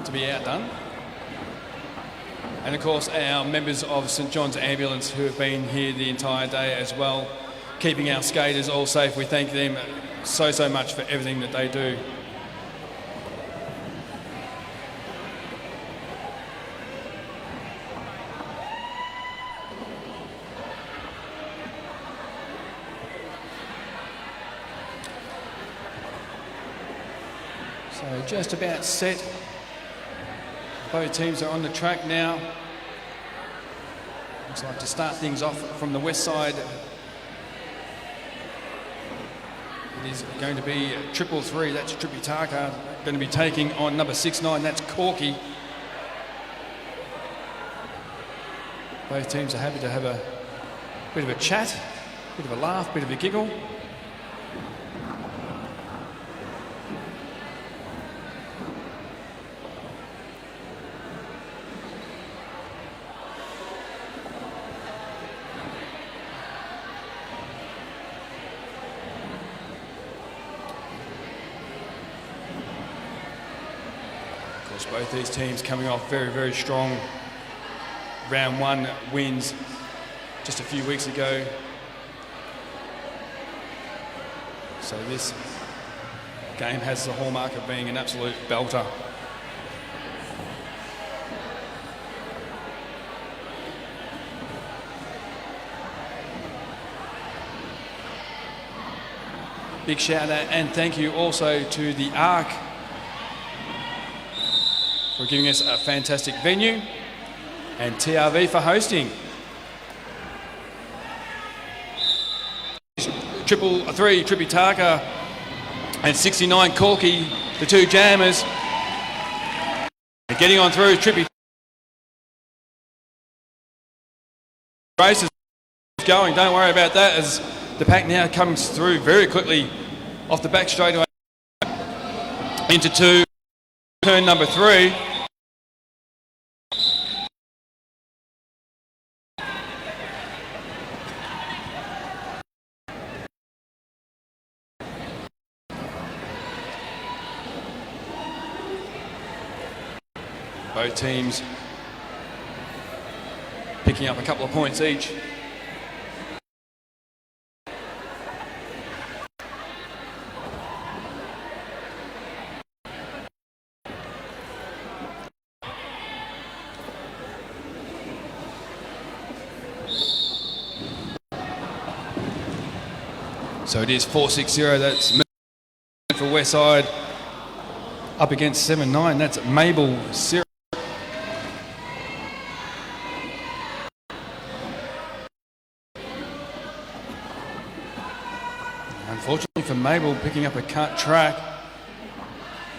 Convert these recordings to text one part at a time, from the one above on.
to be outdone. And of course our members of St John's Ambulance who have been here the entire day as well, keeping our skaters all safe. We thank them so much for everything that they do. So just about set. Both teams are on the track now. Looks like to start things off from the west side. It is going to be 333, that's Tripitaka, going to be taking on number 69, that's Corky. Both teams are happy to have a bit of a chat, bit of a laugh, bit of a giggle. Both these teams coming off very strong round one wins just a few weeks ago. So this game has the hallmark of being an absolute belter. Big shout out and thank you also to the ARC for giving us a fantastic venue, and TRV for hosting. 333 Tripitaka and 69 Corky, the two jammers. And getting on through Trippy. Race is going, don't worry about that, as the pack now comes through very quickly off the back straightaway into turn number 3. Both teams picking up a couple of points each. So it is 460, that's for Westside up against 7-9, that's Mabel Sierra. Unfortunately for Mabel, picking up a cut track,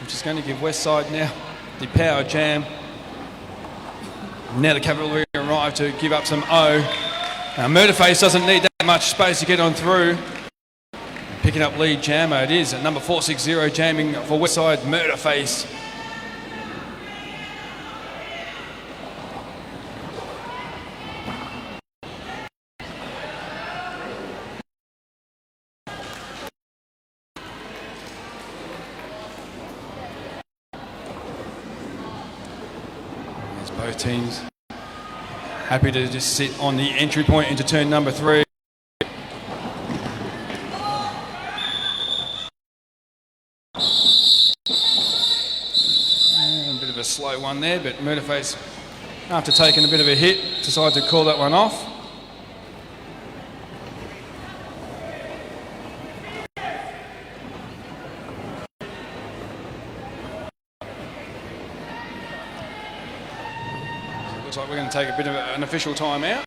which is going to give Westside now the power jam. Now the cavalry arrive to give up some O. Now Murderface doesn't need that much space to get on through. Picking up lead jammer, it is at number 460 jamming for Westside, Murderface. There's both teams happy to just sit on the entry point into turn number 3. A slow one there, but Murderface, after taking a bit of a hit, decided to call that one off. So it looks like we're going to take a bit of an official timeout.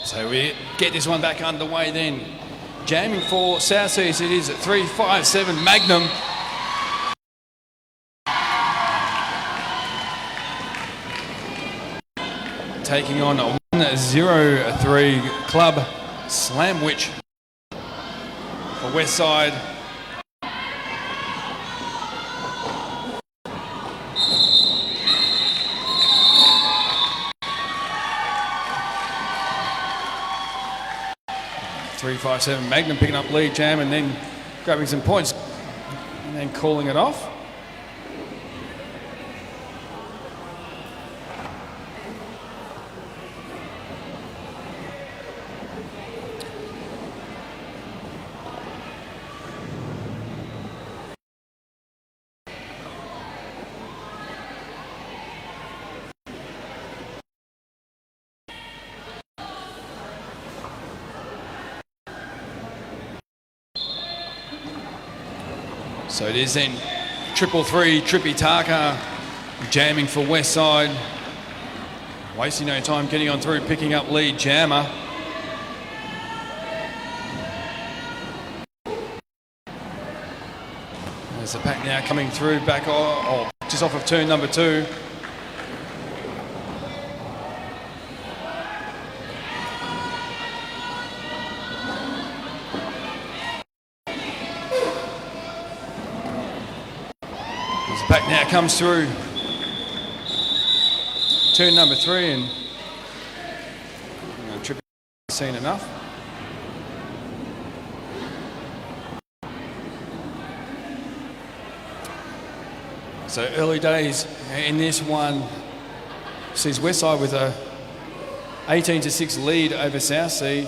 So we get this one back underway then. Jamming for South East, it is at 3.57 Magnum. Taking on a 1-0-3 Club Slamwich for Westside. .357 Magnum picking up lead jam and then grabbing some points and then calling it off. So it is then 333 Trippy Taka jamming for Westside. Wasting no time getting on through, picking up lead jammer. There's the pack now coming through back just off of turn number 2. Back now comes through turn number 3 and Trippy seen enough. So early days in this one sees Westside with a 18-6 lead over Southsea.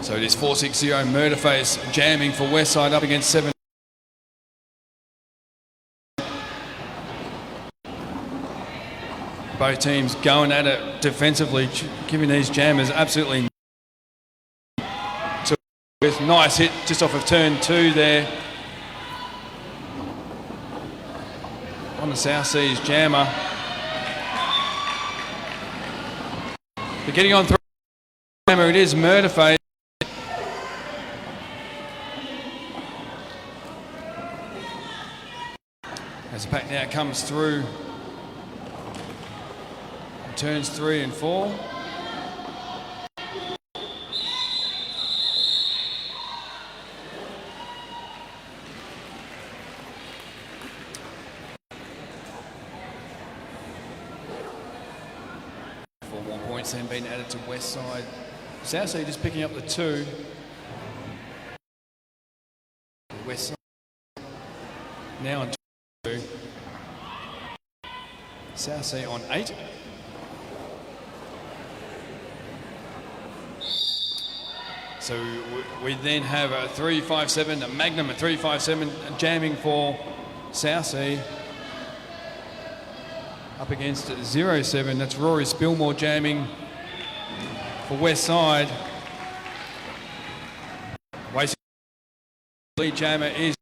So it is 460 Murderface jamming for Westside up against 7. Both teams going at it defensively, giving these jammers absolutely with nice hit just off of turn 2 there on the South Seas jammer. But getting on through jammer, it is Murderface. As the pack now comes through turns 3 and 4. Four more points then being added to Westside. Southsea just picking up the 2. Westside now on 2. Southsea on 8. So we then have a 357, a Magnum, a 357 jamming for Southsea. Up against 07, that's Rory Spilmore jamming for Westside. Wasting lead jammer is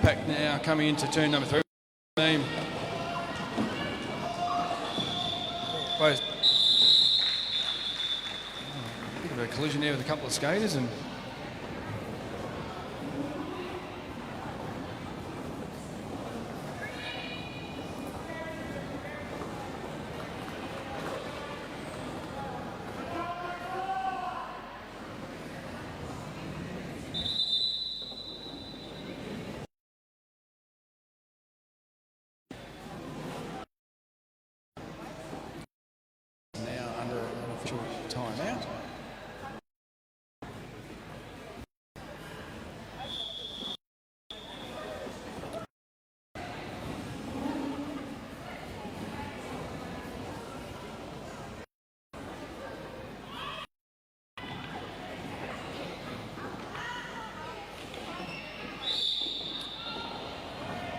pack now coming into turn number 3. Both bit of a collision there with a couple of skaters and timeout.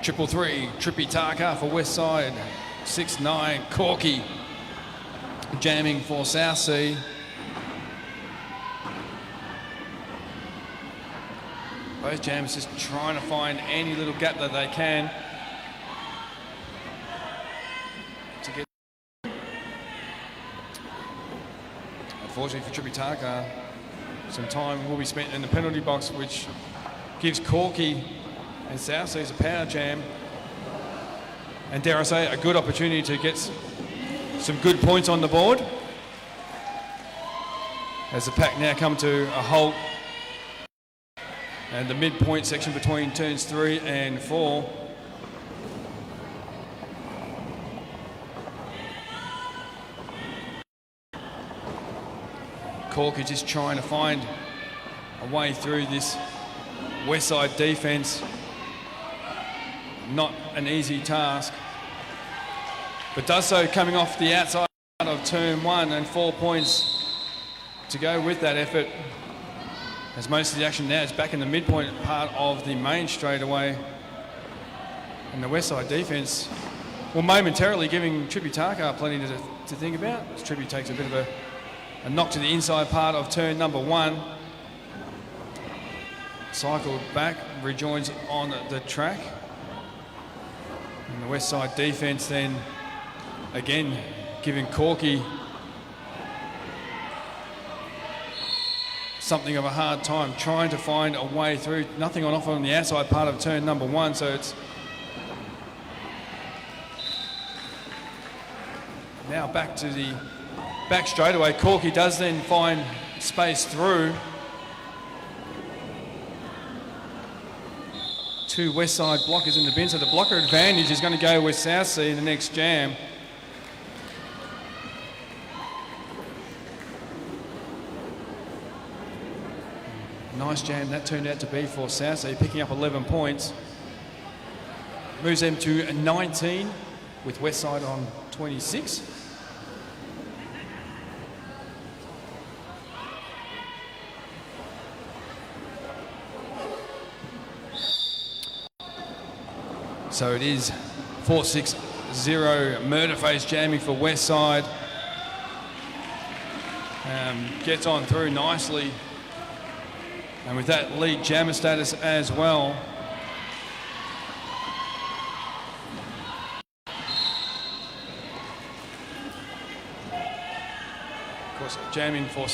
333, Trippy Taka for West Side. 6-9, Corky jamming for South Sea. Both jammers just trying to find any little gap that they can to get. Unfortunately for Trippy Taka, some time will be spent in the penalty box, which gives Corky and South Seas a power jam. And dare I say, a good opportunity to get some good points on the board. As the pack now come to a halt. And the midpoint section between turns 3 and 4. Corky just trying to find a way through this West Side defence. Not an easy task, but does so coming off the outside of turn 1, and 4 points to go with that effort, as most of the action now is back in the midpoint part of the main straightaway. And the West Side defence will momentarily giving Trippy Taka plenty to think about, as Trippy takes a bit of a knock to the inside part of turn number 1. Cycled back, rejoins on the track. And the West Side defence then again giving Corky something of a hard time trying to find a way through. Nothing on offer on the outside part of turn number 1, so it's now back to the back straightaway. Corky does then find space through. 2 West Side blockers in the bin, so the blocker advantage is going to go with South Sea in the next jam. Nice jam that turned out to be for South Sea, picking up 11 points. Moves them to 19 with West Side on 26. So it is 4-6-0 Murderface jamming for West Side. Gets on through nicely. And with that lead jammer status as well. Of course, jamming for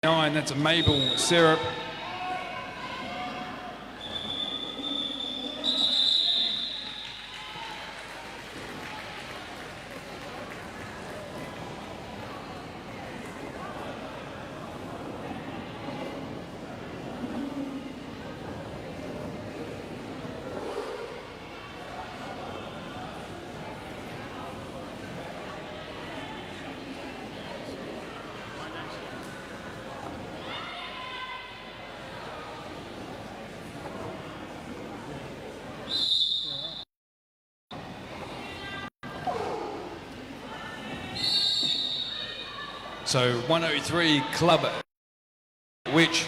9, that's a maple syrup. So 103 Club, which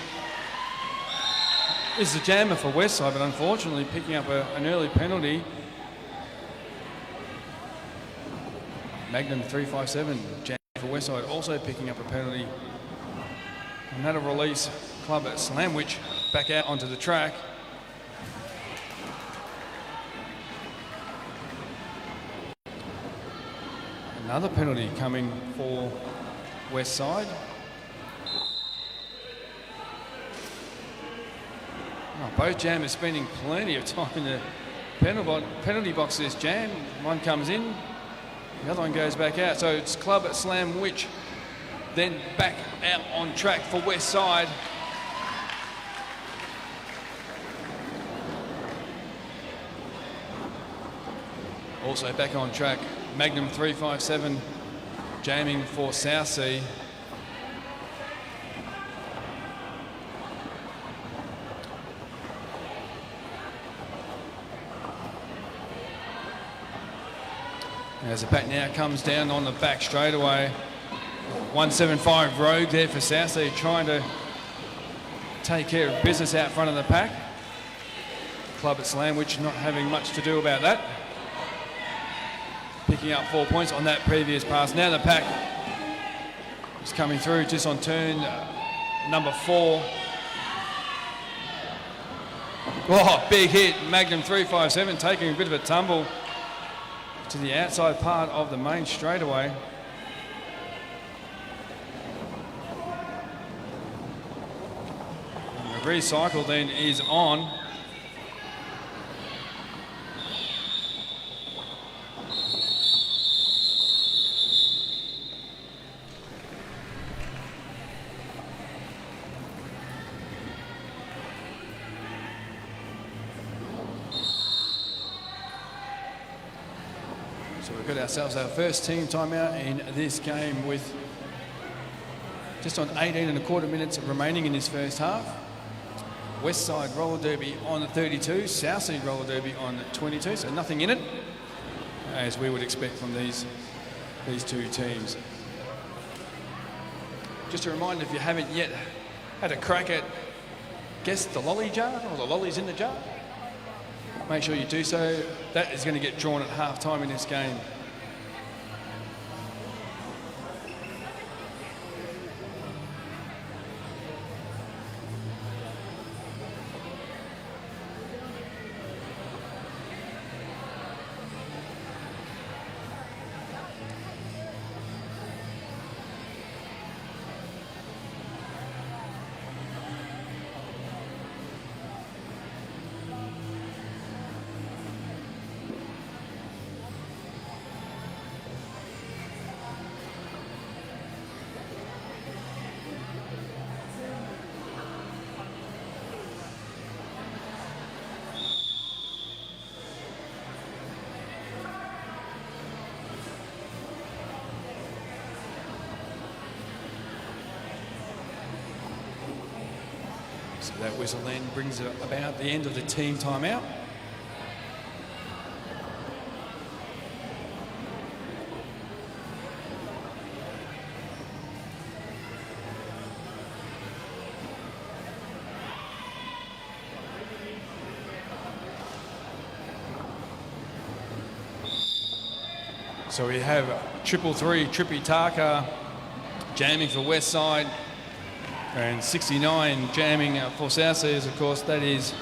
is the jammer for West Side, but unfortunately picking up an early penalty. Magnum 357 jam for West Side also picking up a penalty. And that'll release Club Slamwich back out onto the track. Another penalty coming for West Side. Oh, both jammers spending plenty of time in the penalty box this jam. One comes in, the other one goes back out. So it's Club Slamwich, then back out on track for West Side. Also back on track, Magnum 357 jamming for South Sea. As the pack now comes down on the back straightaway. 175 Rogue there for South Sea, trying to take care of business out front of the pack. club at Slamwich, not having much to do about that. Picking up 4 points on that previous pass. Now the pack is coming through just on turn number 4. Oh, big hit. Magnum 357 taking a bit of a tumble to the outside part of the main straightaway. And the recycle then is on. So we've got ourselves our first team timeout in this game with just on 18 and a quarter minutes remaining in this first half. West Side Roller Derby on the 32, South Side Roller Derby on the 22, so nothing in it, as we would expect from these two teams. Just a reminder, if you haven't yet had a crack at guess the lolly jar, or the lollies in the jar, make sure you do so. That is going to get drawn at half time in this game. So that whistle then brings about the end of the team timeout. So we have 333 Trippy Tarka jamming for West Side, and 69 jamming for South Seas, of course. That is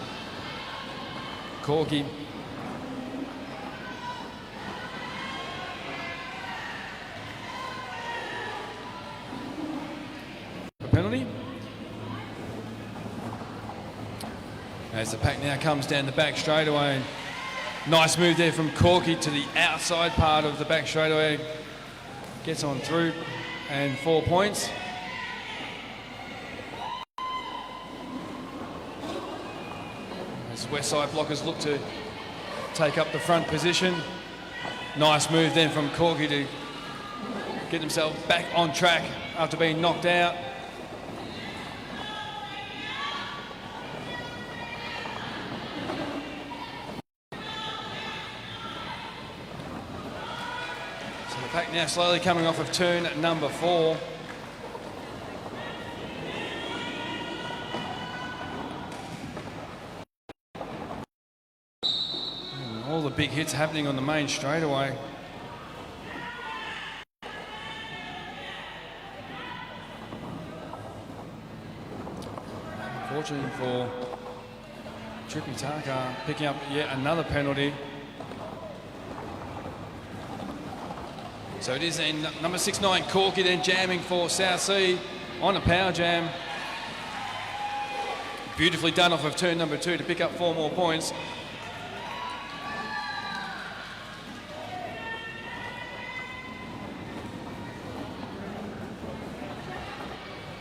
Corky. A penalty. As the pack now comes down the back straightaway. Nice move there from Corky to the outside part of the back straightaway. Gets on through, and 4 points. As Westside blockers look to take up the front position. Nice move then from Corky to get himself back on track after being knocked out. Pack now slowly coming off of turn number 4. And all the big hits happening on the main straightaway. Unfortunately for Trippy Tarka, picking up yet another penalty. So it is in number 69 Corky then jamming for South Sea on a power jam. Beautifully done off of turn number 2 to pick up 4 more points.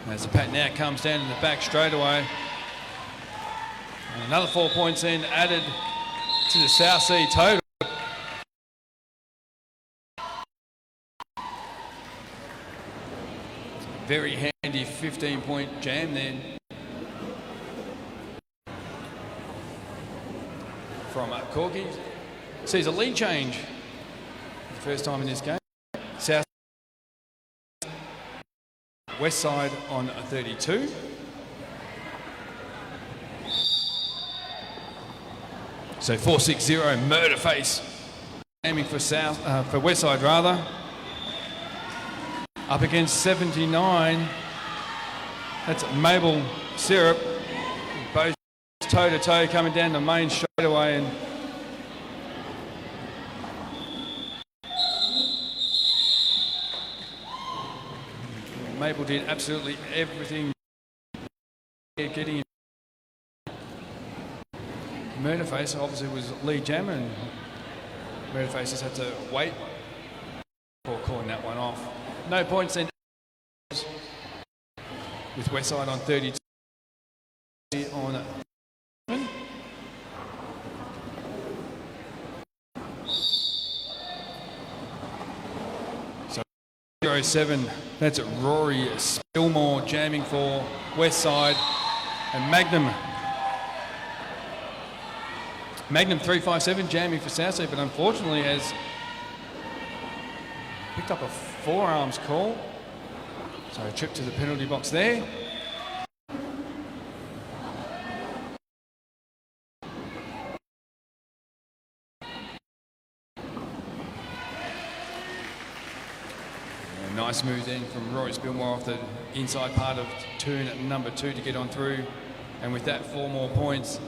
As the pack now comes down in the back straightaway. And another 4 points in added to the South Sea total. Very handy 15-point jam then from Corky. Sees a lead change for the first time in this game. South West Side on 32. So 4-6-0, murder face. Aiming for for Westside rather. Up against 79. That's Maple Syrup. Both toe to toe coming down the main straightaway, and Maple did absolutely everything getting in. Murderface obviously was lead jammer, and Murderface just had to wait before calling that one off. No points then with Westside on 32 on so 07. That's Rory Spillmore jamming for Westside, and Magnum 357 jamming for Southsea, but unfortunately has picked up a forearms call. So a trip to the penalty box there. A nice move then from Rory Spillmore off the inside part of turn number 2 to get on through, and with that 4 more points.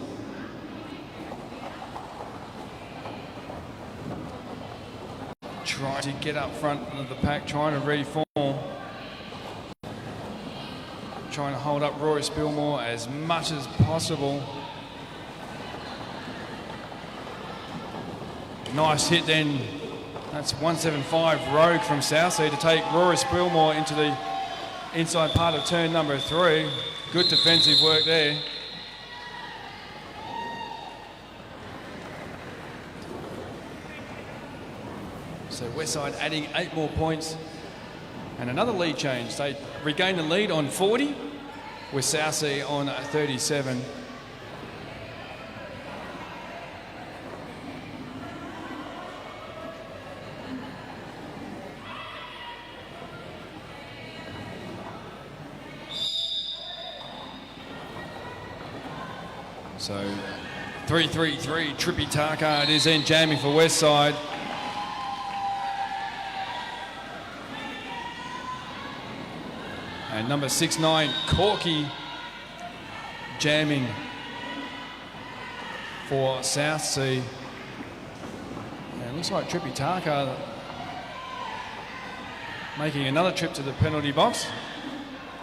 Trying to get up front of the pack, trying to reform, trying to hold up Rory Spillmore as much as possible. Nice hit then. That's 175 Rogue from Southsea to take Rory Spillmore into the inside part of turn number 3. Good defensive work there. So Westside adding 8 more points and another lead change. They regain the lead on 40 with Southsea on 37. So 3-3-3, Trippy Tarkard is in jamming for Westside. And number 6-9, Corky, jamming for Southsea. And it looks like Trippy Tarkar making another trip to the penalty box.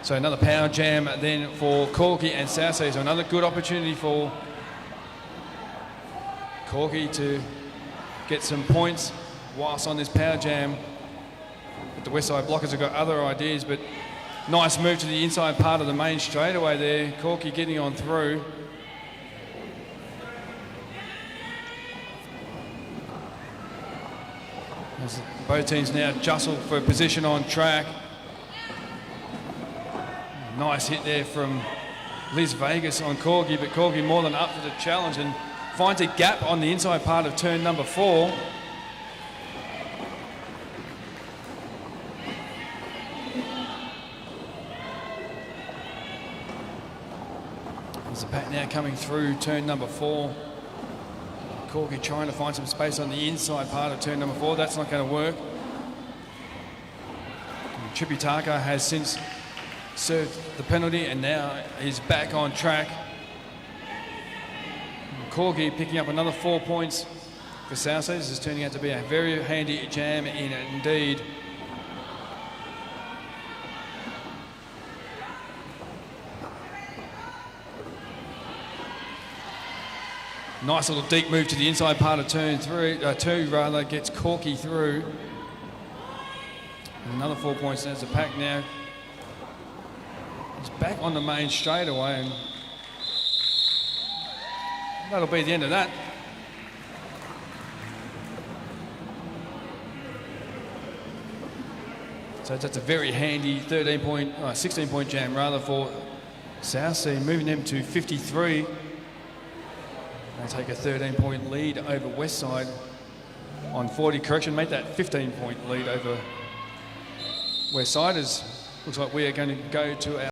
So another power jam then for Corky and Southsea. So another good opportunity for Corky to get some points whilst on this power jam. But the Westside blockers have got other ideas, but nice move to the inside part of the main straightaway there. Corky getting on through. As both teams now jostle for position on track. Nice hit there from Liz Vegas on Corky, but Corky more than up for the challenge and finds a gap on the inside part of turn number 4. There's a pack now coming through turn number 4. Corky trying to find some space on the inside part of turn number 4. That's not going to work. Trippy Tarkar has since served the penalty and now is back on track. Corky picking up another 4 points for Southsea. This is turning out to be a very handy jam indeed. Nice little deep move to the inside part of turn 2 gets Corky through. Another 4 points. There's the pack now. It's back on the main straightaway, and that'll be the end of that. So that's a very handy 16-point jam rather for Southsea, moving them to 53. They take a 13-point lead over Westside on 40. Correction, make that 15-point lead over Westside. As looks like we are going to go to our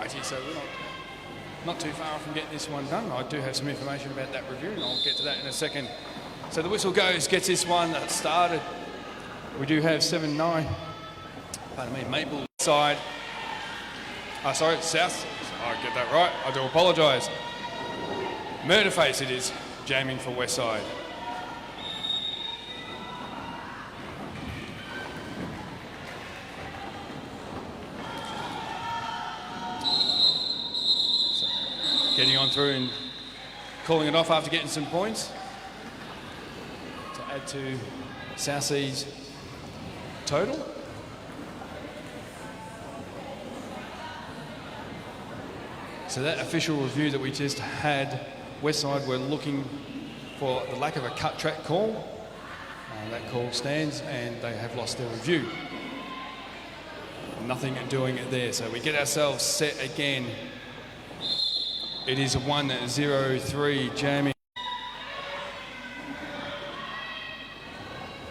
Alrighty, so we're not too far from getting this one done. I do have some information about that review, and I'll get to that in a second. So the whistle goes, gets this one started. We do have 7-9. Pardon me, Maple side. Sorry, South. I get that right. I do apologise. Murderface it is, jamming for West Side. So, getting on through and calling it off after getting some points to add to South Sea's total. So that official review that we just had, Westside were looking for the lack of a cut track call. That call stands and they have lost their review. Nothing doing it there. So we get ourselves set again. It is a 1-0-3 jamming.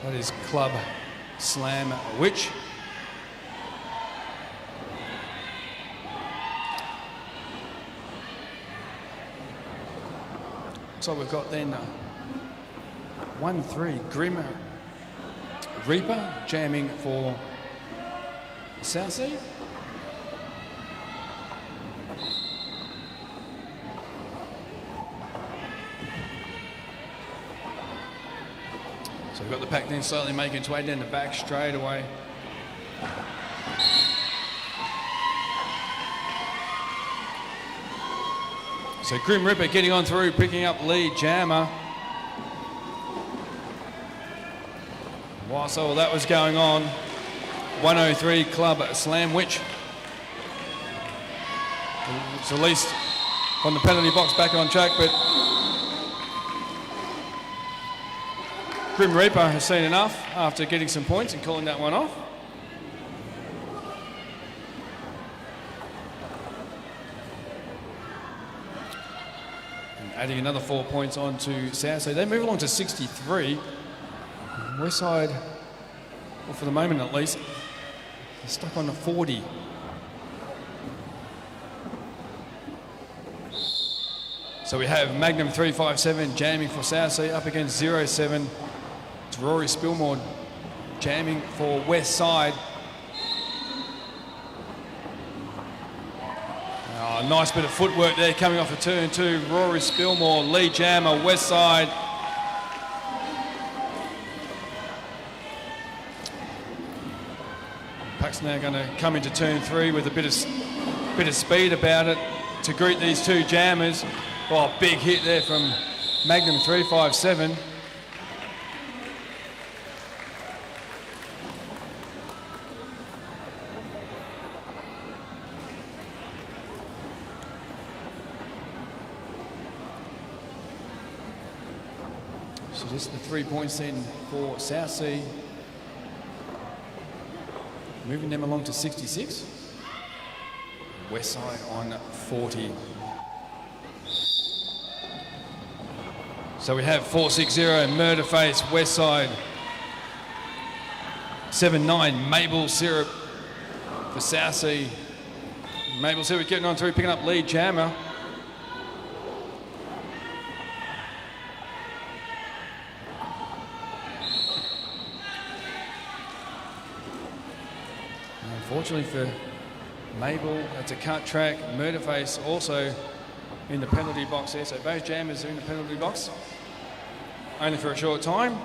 That is Club Slam Witch. So we've got then 1-3 Grim Reaper jamming for South Sea. So we've got the pack then slowly making its way down the back straight away. So Grim Ripper getting on through, picking up lead jammer. Whilst all that was going on, 103 Club Slam Witch. It's released from the penalty box back on track, but Grim Reaper has seen enough after getting some points and calling that one off. Adding another 4 points on to South. So they move along to 63. Westside, well, for the moment at least, they're stuck on the 40. So we have Magnum 357 jamming for South Sea up against 07. It's Rory Spilmore jamming for West Side. Oh, nice bit of footwork there coming off a turn two. Rory Spilmore, lead jammer, West Side. Puck's now going to come into turn three with a bit of speed about it to greet these two jammers. Oh, big hit there from Magnum 357. So just the 3 points then for South Sea. Moving them along to 66. West Side on 40. So we have 4-6-0 Murderface, West Side. 7-9 Maple Syrup for South Sea. Maple Syrup getting on through, picking up lead jammer. Unfortunately for Maple, that's a cut track. Murderface also in the penalty box there. So both jammers are in the penalty box, only for a short time.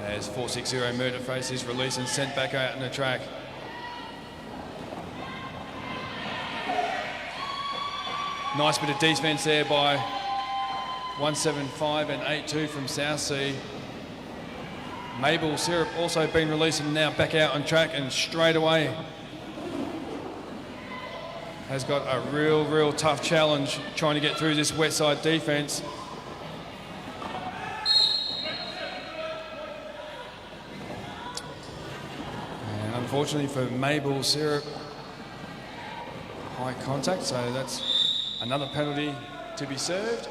As 4-6-0 Murderface is released and sent back out on the track. Nice bit of defence there by 175 and 8-2 from South Sea. Maple Syrup also been released and now back out on track, and straight away has got a real tough challenge trying to get through this West Side defence. And unfortunately for Maple Syrup, high contact, so that's another penalty to be served.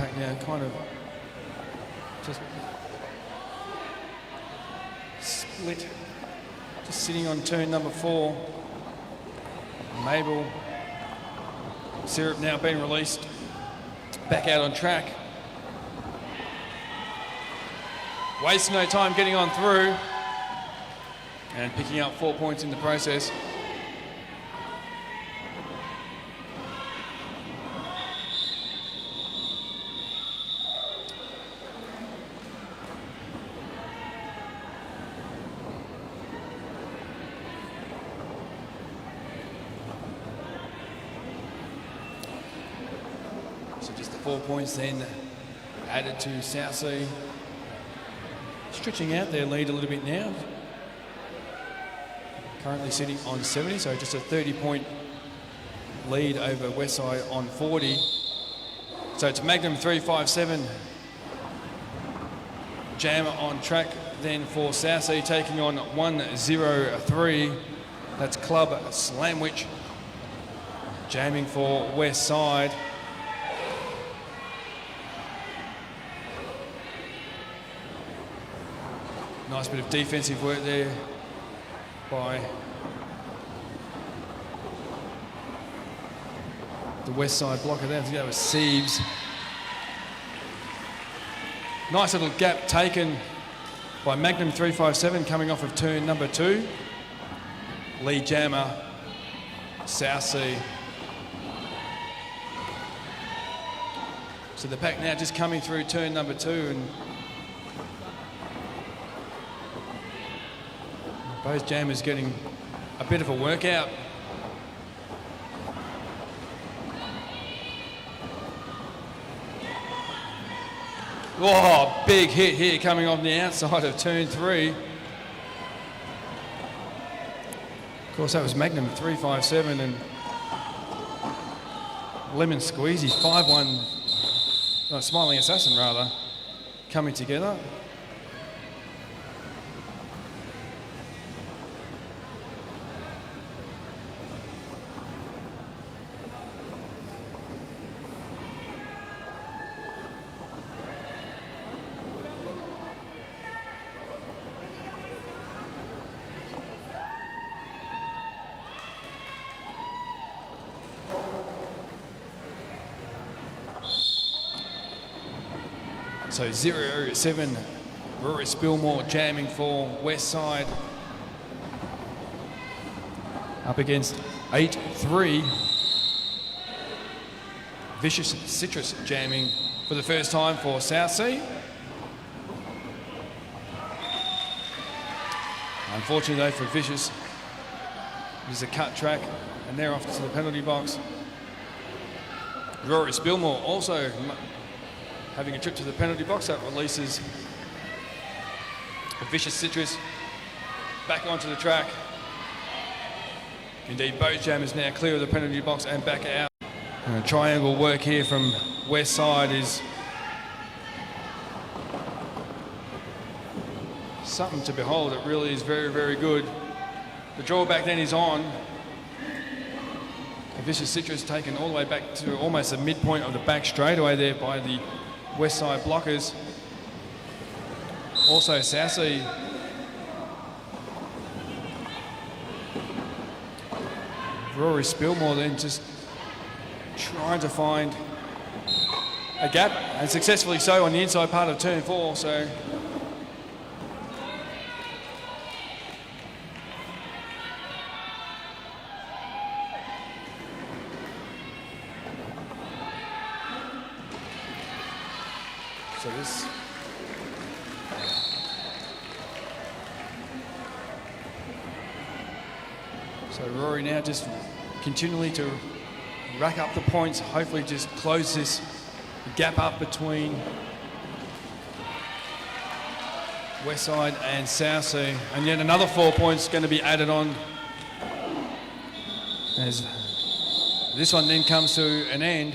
pack now kind of just split. Just sitting on turn number 4. Mabel Syrup now being released back out on track. Wasting no time getting on through and picking up 4 points in the process. So just the 4 points then added to South Sea. Stretching out their lead a little bit now. Currently sitting on 70, so just a 30-point lead over Westside on 40. So it's Magnum 357. Jammer on track then for South Sea, taking on 103. That's Club Slamwich. Jamming for Westside. Nice bit of defensive work there by the West Side blocker there. That was Siebes. Nice little gap taken by Magnum 357 coming off of turn number 2. Lee Jammer, South Sea. So the pack now just coming through turn number 2, and both jammers getting a bit of a workout. Oh, big hit here coming on the outside of turn 3. Of course, that was Magnum 357 and Lemon Squeezy 5-1, no, Smiling Assassin rather, coming together. So 0-7, Rory Spilmore jamming for Westside. Up against 8-3. Vicious Citrus jamming for the first time for South Sea. Unfortunately though for Vicious, this is a cut track and they're off to the penalty box. Rory Spilmore also having a trip to the penalty box. That releases a Vicious Citrus back onto the track. Indeed, both jammers now clear of the penalty box and back out. And triangle work here from West Side is something to behold. It really is very, very good. The drawback then is on. A Vicious Citrus taken all the way back to almost the midpoint of the back straightaway there by the West Side blockers. Also South Sea Rory Spilmore then just trying to find a gap, and successfully so on the inside part of turn 4. So So Rory now just continually to rack up the points, hopefully just close this gap up between Westside and South Sea. And yet another 4 points going to be added on as this one then comes to an end.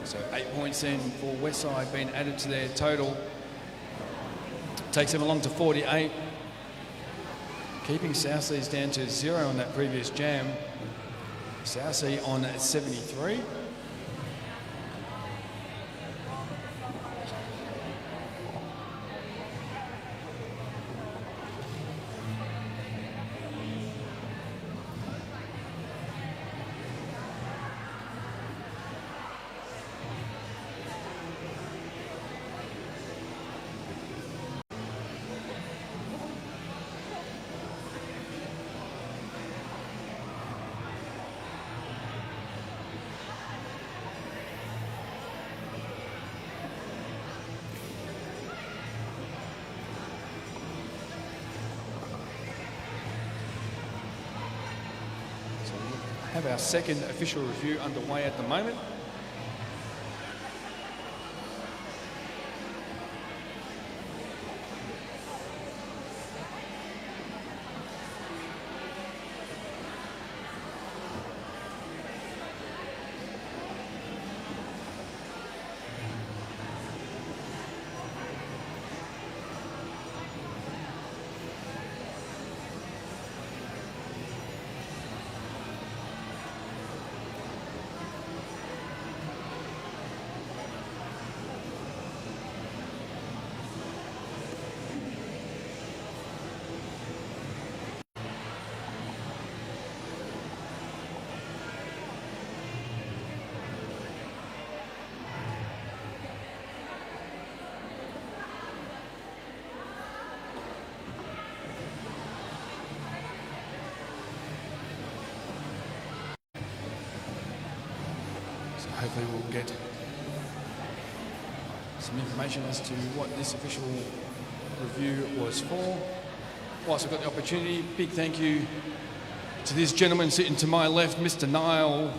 So 8 points then for Westside being added to their total. Takes them along to 48. Keeping South Seas down to 0 on that previous jam. South Sea on 73. Have our second official review underway at the moment. Hopefully we'll get some information as to what this official review was for. Whilst I've got the opportunity, big thank you to this gentleman sitting to my left, Mr. Niall,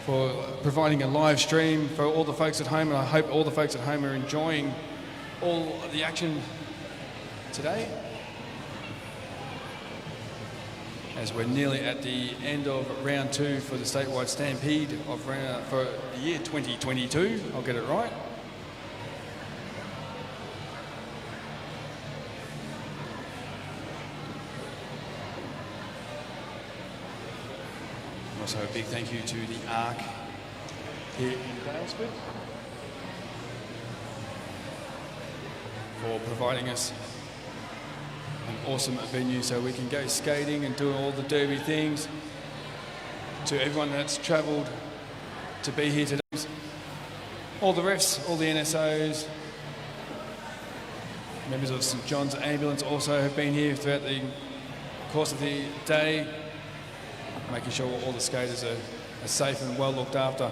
for providing a live stream for all the folks at home, and I hope all the folks at home are enjoying all the action today. As we're nearly at the end of round 2 for the statewide stampede of for the year 2022. I'll get it right. Also a big thank you to the ARC here in Dalesford for providing us an awesome venue so we can go skating and do all the derby things. To everyone that's travelled to be here today, all the refs, all the NSOs, members of St John's Ambulance also have been here throughout the course of the day, making sure all the skaters are safe and well looked after.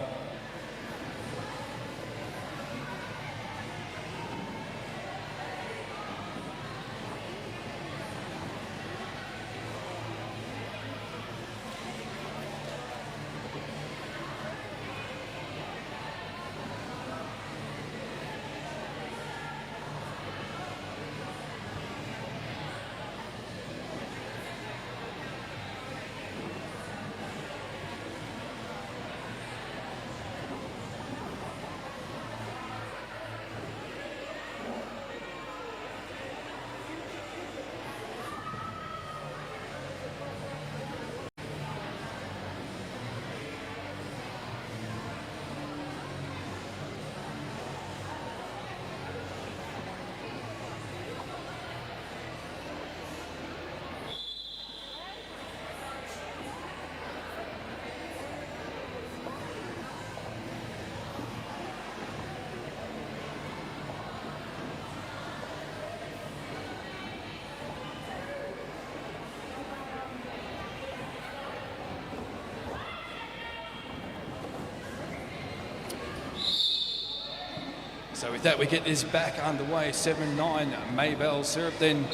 So with that, we get this back underway. 7-9 Maybell Syrup, then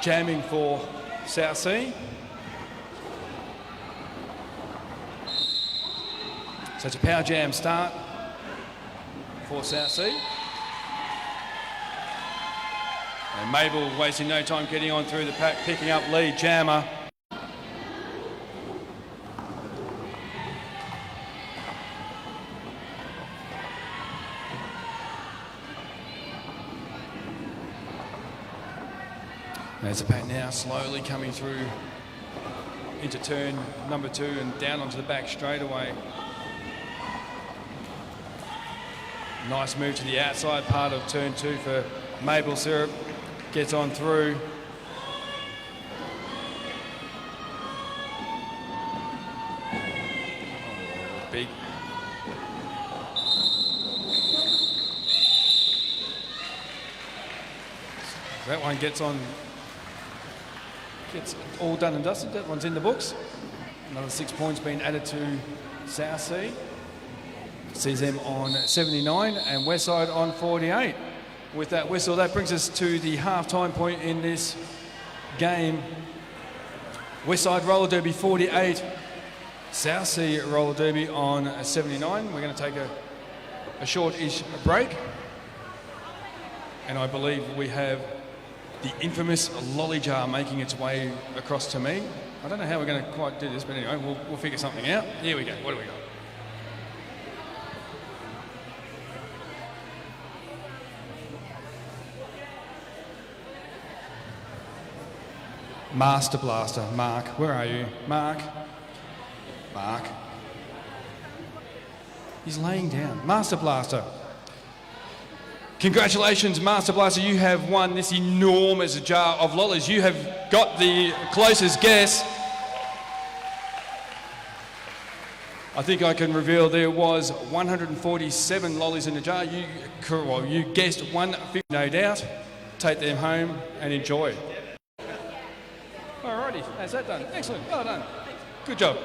jamming for South Sea. So it's a power jam start for South Sea. And Mabel wasting no time getting on through the pack, picking up lead jammer. There's a pack now slowly coming through into turn number 2 and down onto the back straightaway. Nice move to the outside part of turn 2 for Maple Syrup. Gets on through. Oh, big. That one gets all done and dusted. That one's in the books. Another 6 points being added to South Sea. Sees them on 79 and Westside on 48. With that whistle, that brings us to the half-time point in this game. Westside Roller Derby 48, South Sea Roller Derby on 79. We're going to take a short-ish break. And I believe we have the infamous lolly jar making its way across to me. I don't know how we're going to quite do this, but anyway, we'll figure something out. Here we go. What do we got? Master Blaster, Mark, where are you? Mark. He's laying down. Master Blaster. Congratulations, Master Blaster, you have won this enormous jar of lollies. You have got the closest guess. I think I can reveal there was 147 lollies in the jar. You guessed 150, no doubt. Take them home and enjoy. Alrighty, how's that done? Excellent, well done. Good job.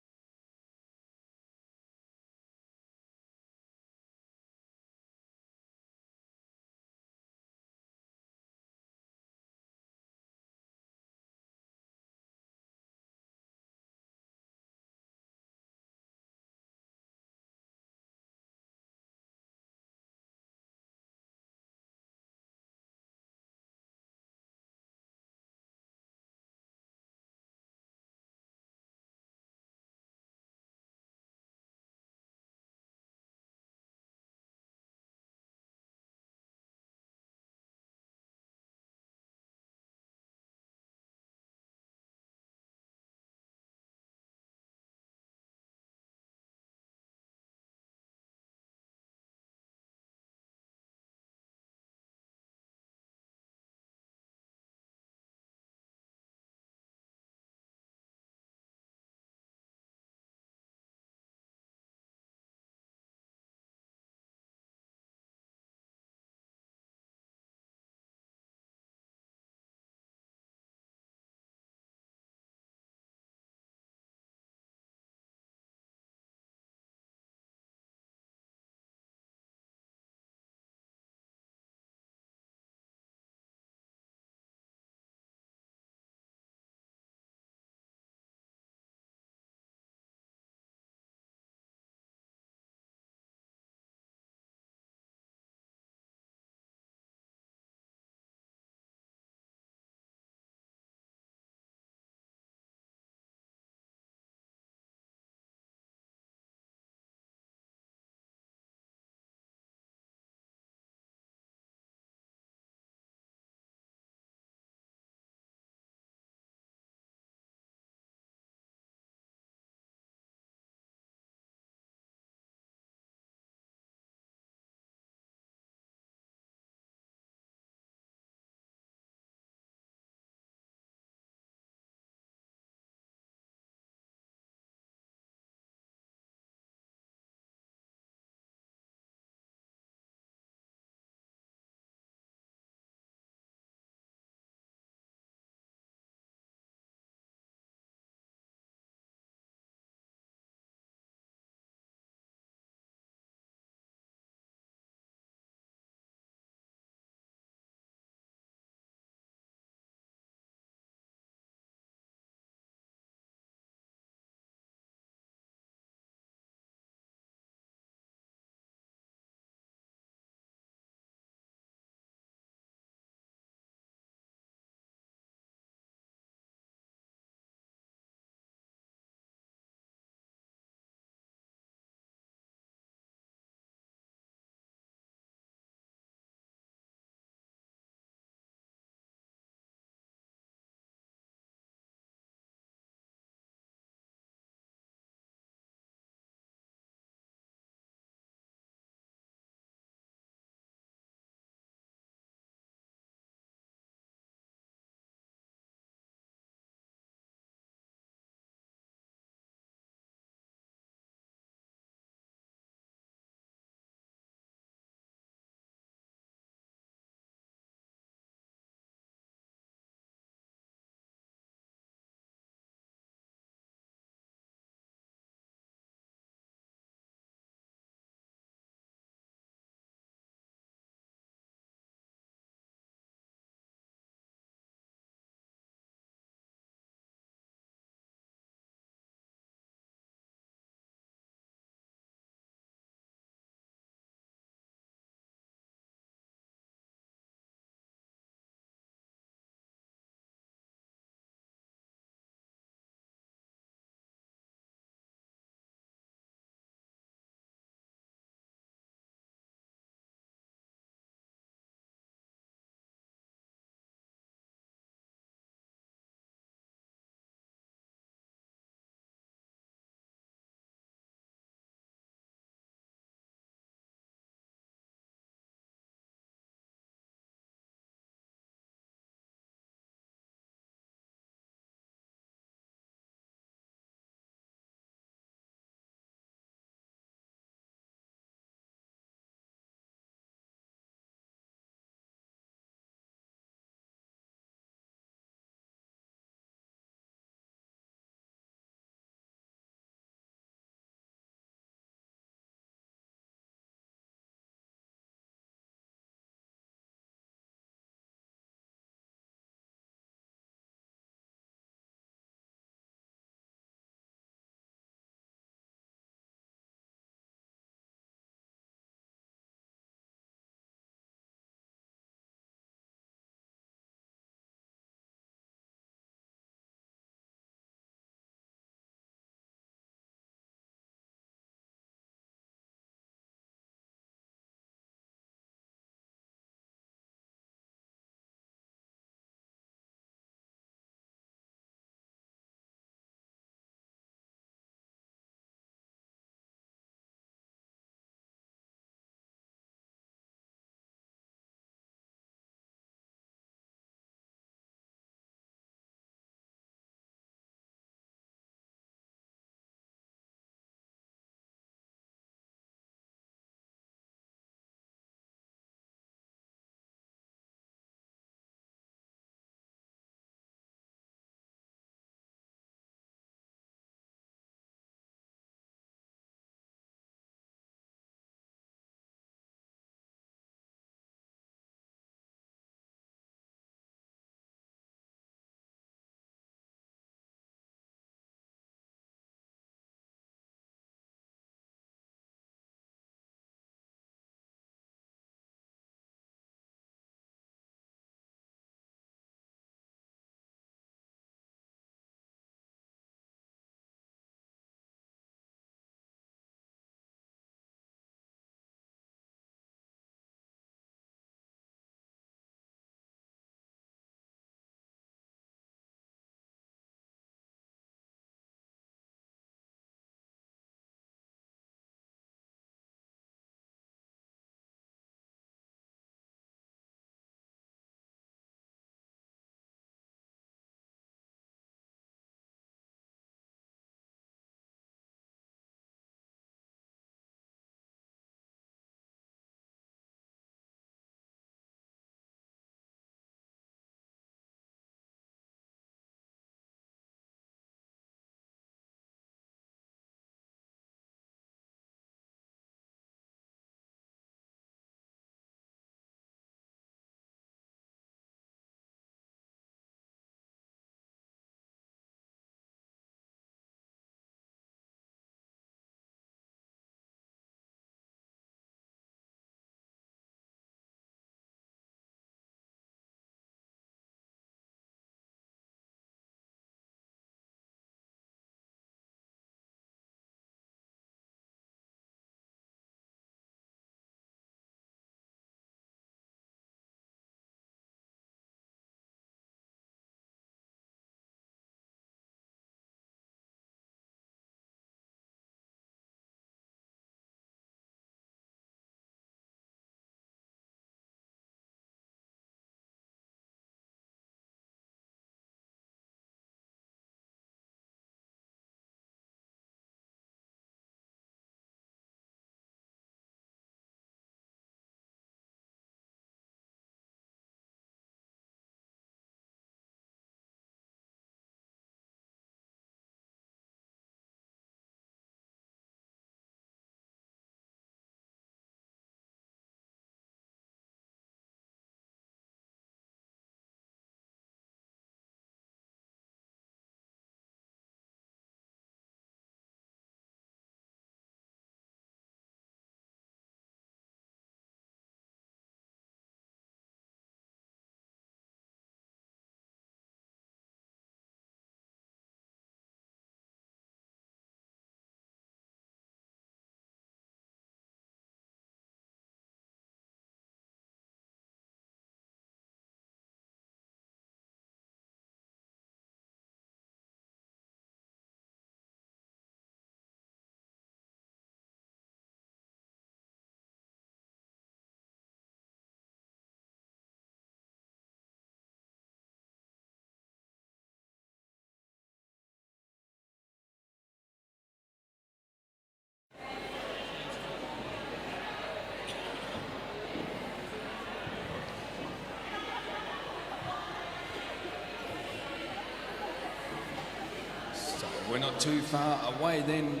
we're not too far away then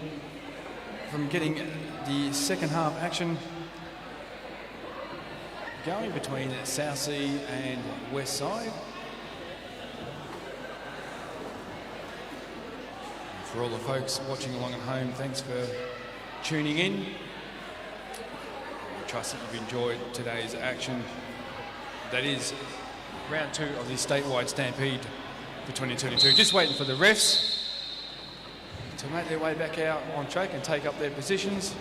from getting the second half action going between South Sea and West Side. For all the folks watching along at home, thanks for tuning in. I trust that you've enjoyed today's action. That is round 2 of the statewide stampede for 2022. Just waiting for the refs to make their way back out on track and take up their positions.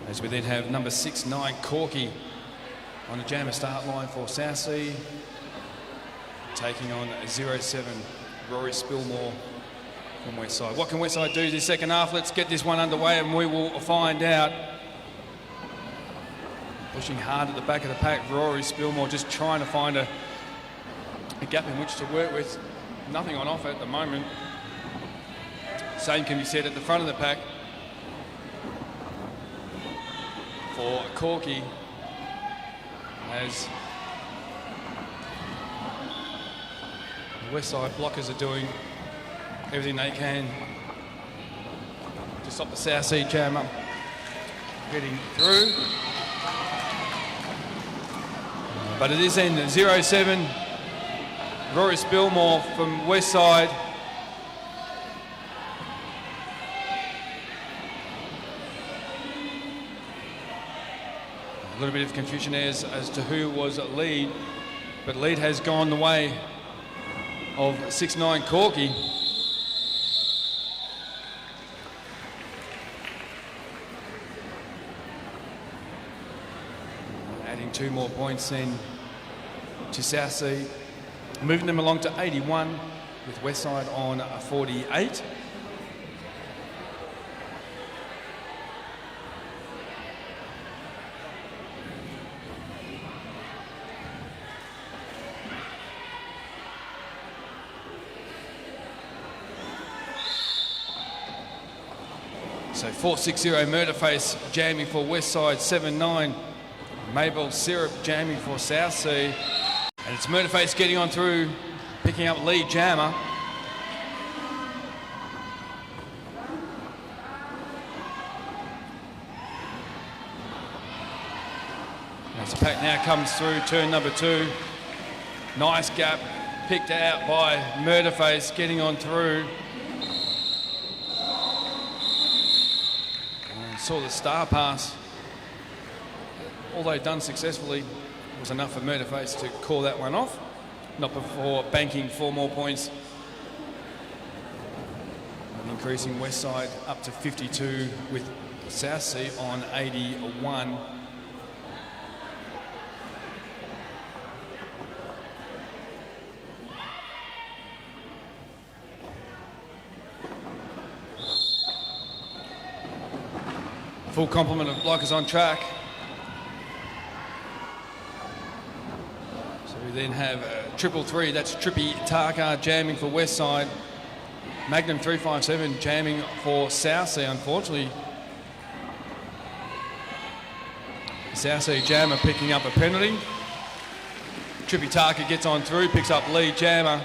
As we then have number 6-9 Corky on the jammer start line for South Sea, taking on 0-7 Rory Spilmore from West Side. What can West Side do this second half? Let's get this one underway and we will find out. Pushing hard at the back of the pack, Rory Spilmore just trying to find a gap in which to work with. Nothing on offer at the moment. Same can be said at the front of the pack for Corky, as the West Side blockers are doing everything they can to stop the South Sea jammer getting through. But it is in 0-7, Rory Spilmore from West Side. A little bit of confusion as to who was lead, but lead has gone the way of 6-9 Corky. Adding 2 more points then to South Sea, moving them along to 81 with West Side on 48. So 4-6-0 Murderface jamming for West Side, 7-9 Mabel Syrup jamming for South Sea. And it's Murderface getting on through, picking up lead jammer. As the pack now comes through, turn number 2. Nice gap, picked out by Murderface, getting on through. Saw the star pass, although done successfully, was enough for Murderface to call that one off. Not before banking 4 more points and increasing West Side up to 52 with South Sea on 81. Full complement of blockers on track. So we then have 333, that's Trippy Tarkar jamming for West Side. Magnum 357 jamming for South Sea. Unfortunately, South Sea jammer picking up a penalty. Trippy Tarkar gets on through, picks up lead jammer.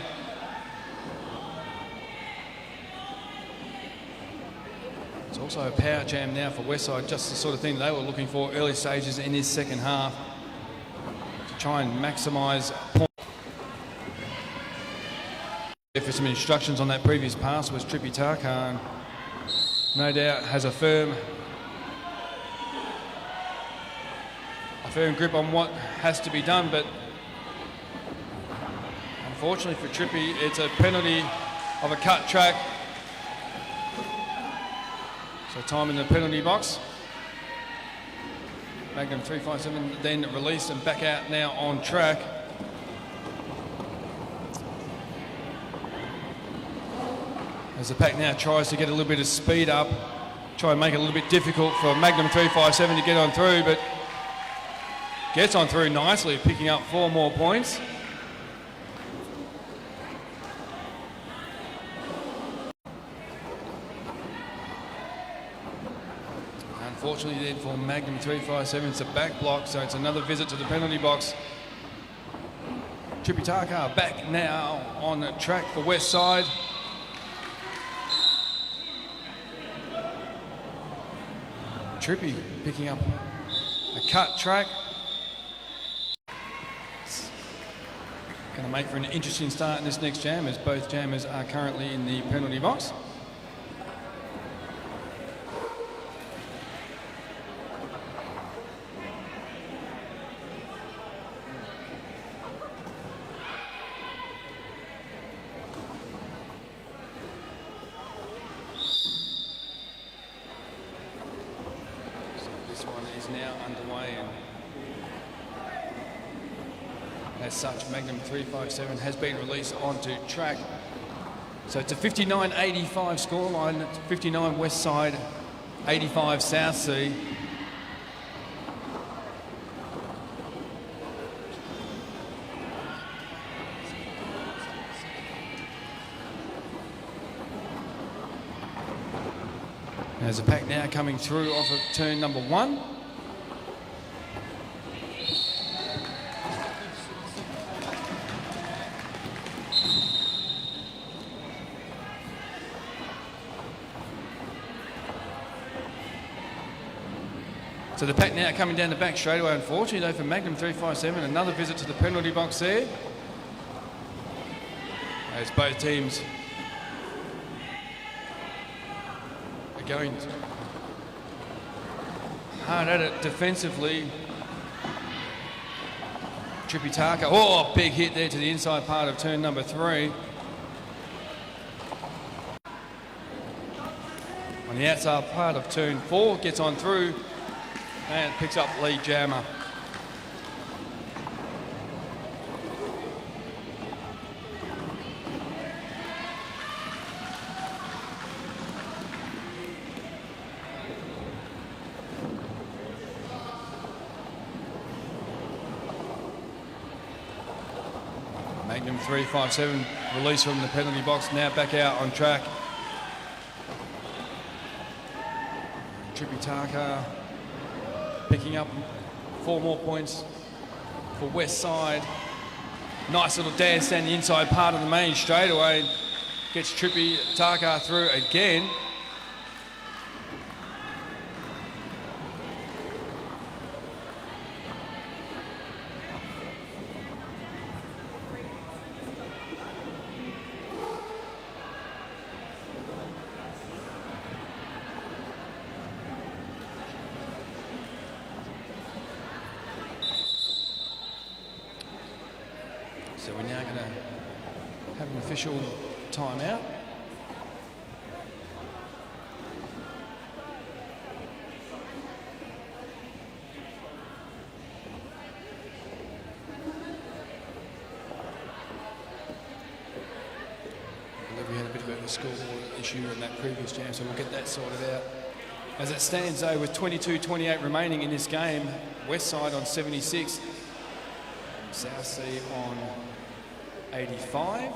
Also a power jam now for West Side, just the sort of thing they were looking for early stages in this second half to try and maximise points. For some instructions on that previous pass was Trippy Tarkar. No doubt has a firm grip on what has to be done, but unfortunately for Trippy, it's a penalty of a cut track. So time in the penalty box. Magnum 357 then released and back out now on track. As the pack now tries to get a little bit of speed up, try and make it a little bit difficult for Magnum 357 to get on through, but gets on through nicely, picking up 4 more points. Unfortunately then for Magnum 357, it's a back block, so it's another visit to the penalty box. Tripitaka back now on the track for West Side. Trippy picking up a cut track. Going to make for an interesting start in this next jam, as both jammers are currently in the penalty box. As such, Magnum 357 has been released onto track. So it's a 59-85 scoreline. It's 59 West Side, 85 South Sea. There's a pack now coming through off of turn number 1. So the pack now coming down the back straightaway, unfortunately though for Magnum 357, another visit to the penalty box there. As both teams are going hard at it defensively. Tripitaka, oh, big hit there to the inside part of turn number 3. On the outside part of turn 4, gets on through and picks up lead jammer. Magnum 357 released from the penalty box, now back out on track. Tripitaka picking up 4 more points for West Side. Nice little dance down the inside part of the main straightaway. Gets Tripitaka through again. So we're now going to have an official timeout. I believe we had a bit of a scoreboard issue in that previous jam, so we'll get that sorted out. As it stands though, with 22-28 remaining in this game, West Side on 76, South Sea on 85.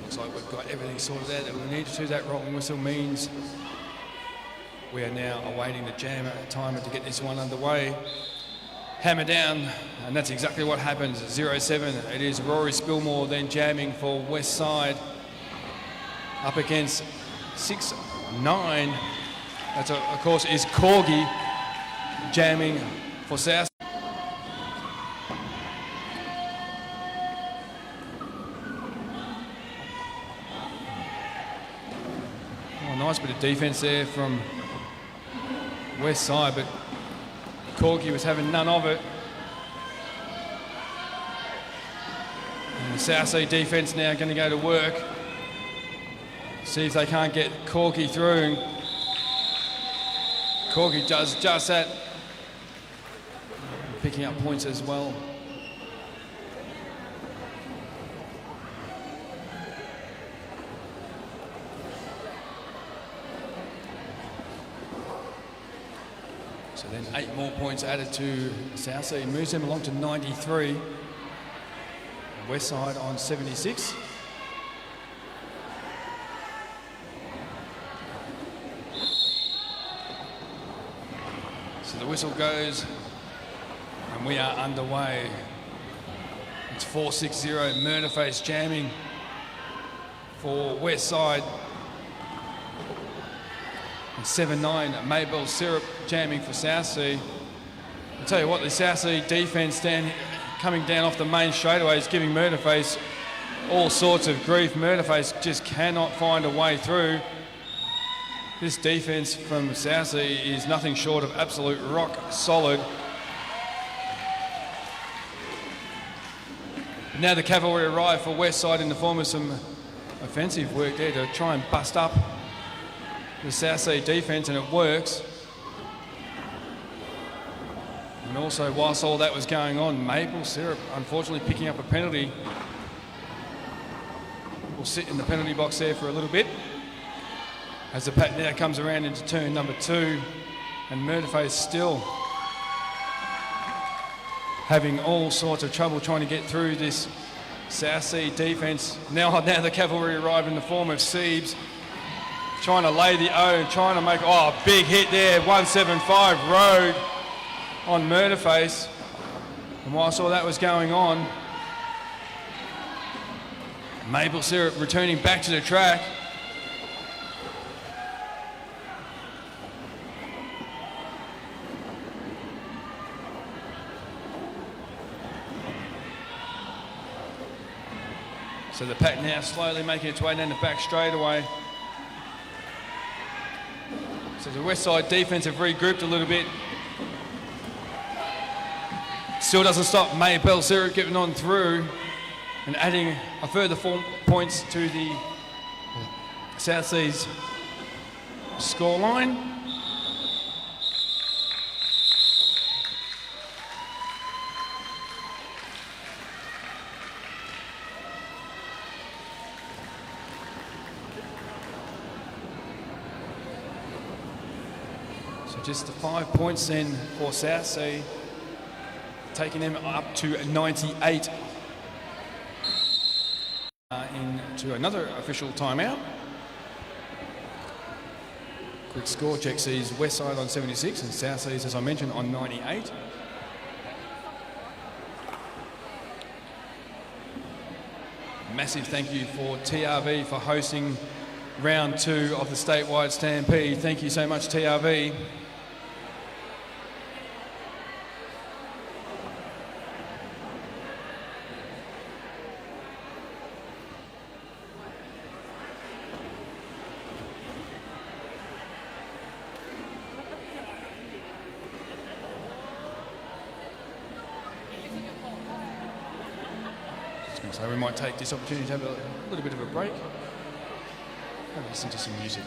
Looks like we've got everything sorted out that we need to. That rolling whistle means we are now awaiting the jammer timer to get this one underway. Hammer down, and that's exactly what happens. 0-7. It is Rory Spilmore then jamming for West Side up against 6-9. That, of course, is Corgi jamming for South. Oh, nice bit of defence there from West Side, but Corky was having none of it. And the South Sea defence now going to go to work. See if they can't get Corky through. Corky does just that. Picking up points as well. So then 8 more points added to South Sea. Moves them along to 93. West side on 76. So the whistle goes and we are underway. It's 4-6-0 Murderface jamming for West side. And 7-9 Maybell Syrup jamming for South Sea. I'll tell you what, the South Sea defence coming down off the main straightaway is giving Murderface all sorts of grief. Murderface just cannot find a way through. This defence from South Sea is nothing short of absolute rock solid. Now the cavalry arrive for West side in the form of some offensive work there to try and bust up the South Sea defence, and it works. And also, whilst all that was going on, Maple Syrup unfortunately picking up a penalty. Will sit in the penalty box there for a little bit as the pack now comes around into turn number 2, and Murderface still having all sorts of trouble trying to get through this South Sea defence. Now the cavalry arrive in the form of Siebes, trying to lay the O, trying to make, big hit there, 175 Road on Murderface. And whilst all that was going on, Maple Syrup returning back to the track. So the pack now slowly making its way down the back straightaway. So the West side defence have regrouped a little bit. Still doesn't stop Maybell Syrup getting on through and adding a further 4 points to the South Sea's scoreline. Just the 5 points then for South Sea, taking them up to 98. Into another official timeout. Quick score check sees West side on 76 and South Seas, as I mentioned, on 98. Massive thank you for TRV for hosting round 2 of the statewide Stampede. Thank you so much, TRV. So we might take this opportunity to have a little bit of a break and listen to some music.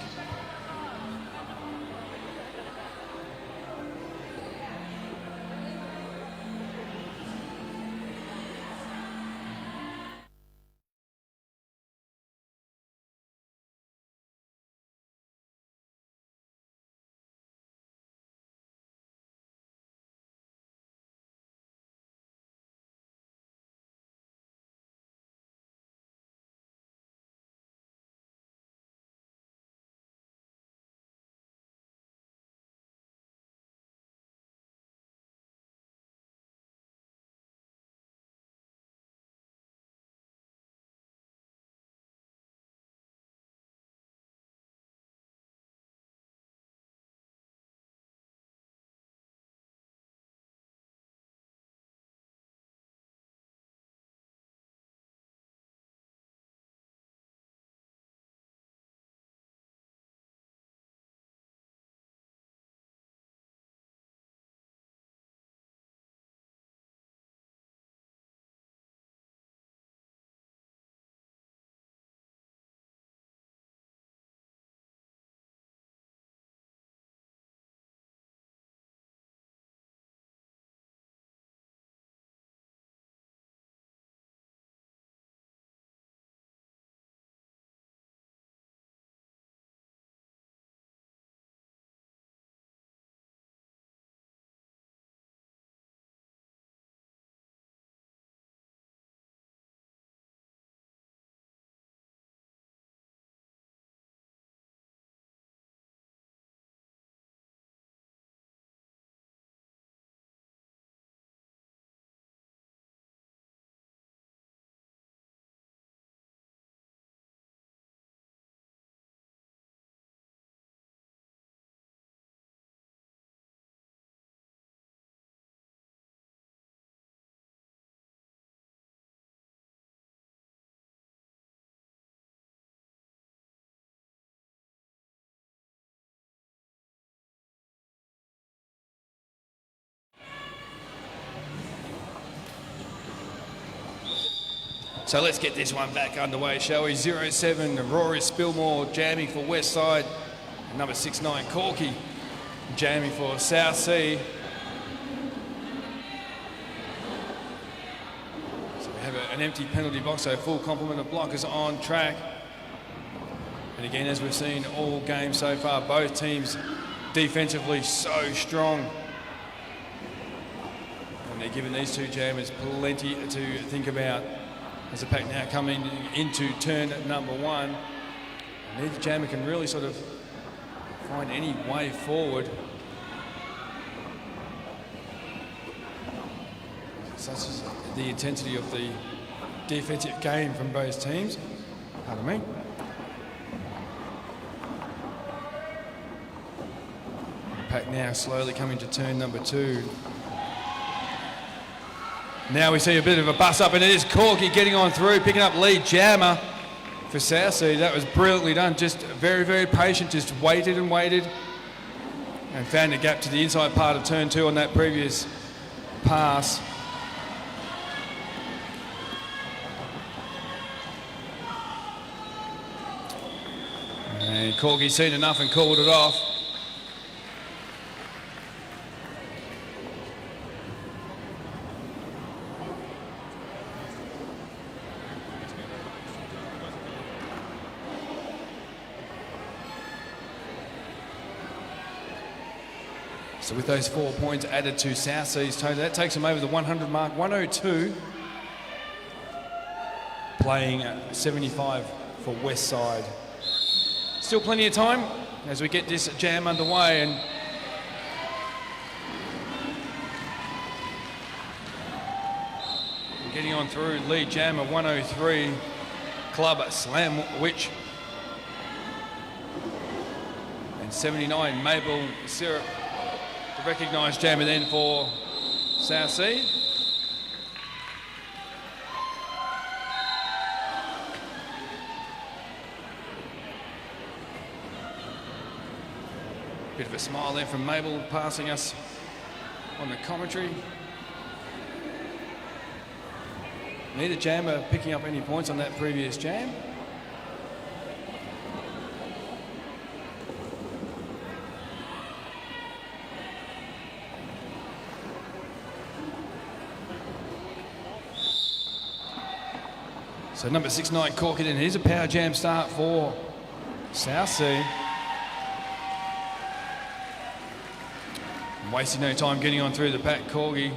So let's get this one back underway, shall we? 0-7, Rory Spilmore jamming for Westside. Number 6-9, Corky jamming for South Sea. So we have an empty penalty box, so full complement of blockers on track. And again, as we've seen all games so far, both teams defensively so strong. And they're giving these two jammers plenty to think about as the pack now coming into turn number one. And neither jammer can really sort of find any way forward. Such is the intensity of the defensive game from both teams. Pardon me. Pack now slowly coming to turn number two. Now we see a bit of a bust up, and it is Corky getting on through, picking up lead jammer for South Sea. That was brilliantly done. Just very, very patient, just waited and waited and found a gap to the inside part of turn two on that previous pass. And Corky's seen enough and called it off. So with those 4 points added to South Sea's total, that takes them over the 100 mark, 102. Playing 75 for Westside. Still plenty of time as we get this jam underway, and getting on through lead jammer 103, Club Slamwich, and 79 Mabel Syrup. The recognised jammer then for South Sea. Bit of a smile there from Mabel passing us on the commentary. Neither jammer picking up any points on that previous jam. So number 6-9 Corky, and here's a power jam start for South Sea. Wasting no time getting on through the pack, Corky.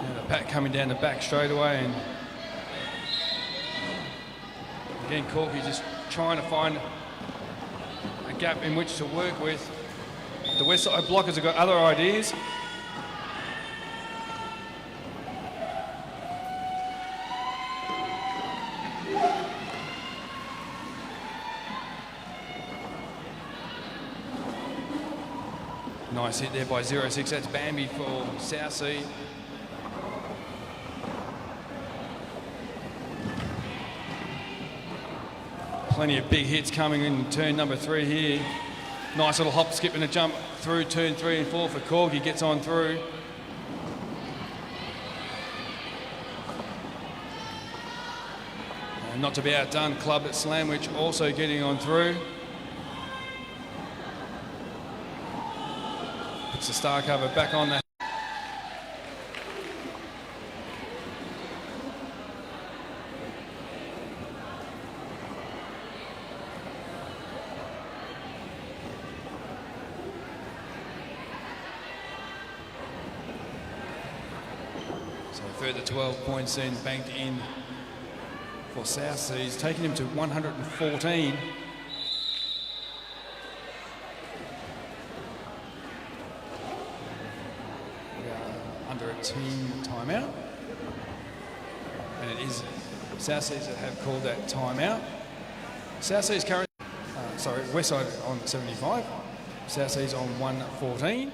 Now the pack coming down the back straight away, and again Corky just trying to find a gap in which to work with. The Westside blockers have got other ideas. Nice hit there by 0-6. That's Bambi for South Sea. Plenty of big hits coming in turn number 3 here. Nice little hop, skip and a jump through turn 3 and 4 for Corky. Gets on through. And not to be outdone, Club at Slamwich also getting on through. Puts the star cover back on that. Further 12 points then banked in for South Seas, taking him to 114. We are under a team timeout, and it is South Seas that have called that timeout. South Seas currently, Westside on 75, South Seas on 114.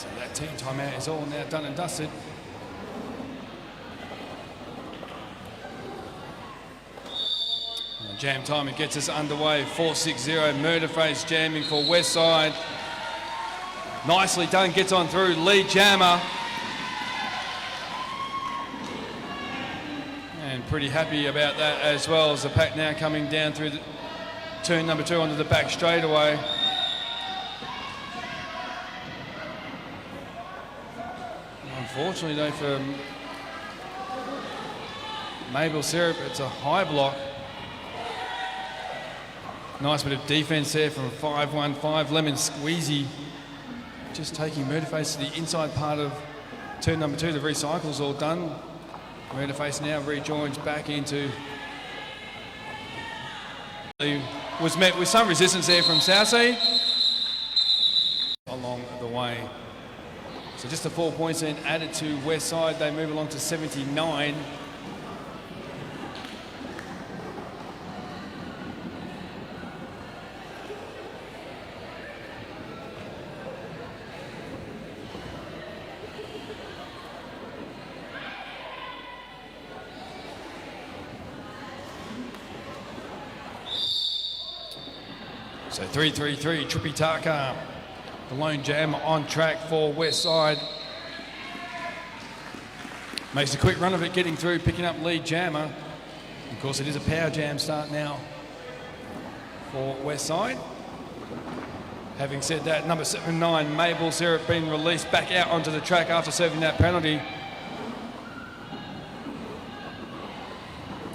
So that team timeout is all now done and dusted. Jam time, it gets us underway. 4-6-0, murder face jamming for Westside. Nicely done, gets on through, lead jammer. And pretty happy about that as well, as the pack now coming down through the turn number 2 onto the back straightaway. Unfortunately though for Maple Syrup, it's a high block. Nice bit of defence there from 5-1-5. Lemon Squeezy just taking Murderface to the inside part of turn number 2. The recycle's all done. Murderface now rejoins back into... He was met with some resistance there from Southsea along the way. So just the 4 points then added to Westside. They move along to 79. So 3-3-3, Trippy Taka, the lone jammer on track for Westside. Makes a quick run of it, getting through, picking up lead jammer. Of course, it is a power jam start now for Westside. Having said that, number 7-9, Maple Syrup, being released back out onto the track after serving that penalty.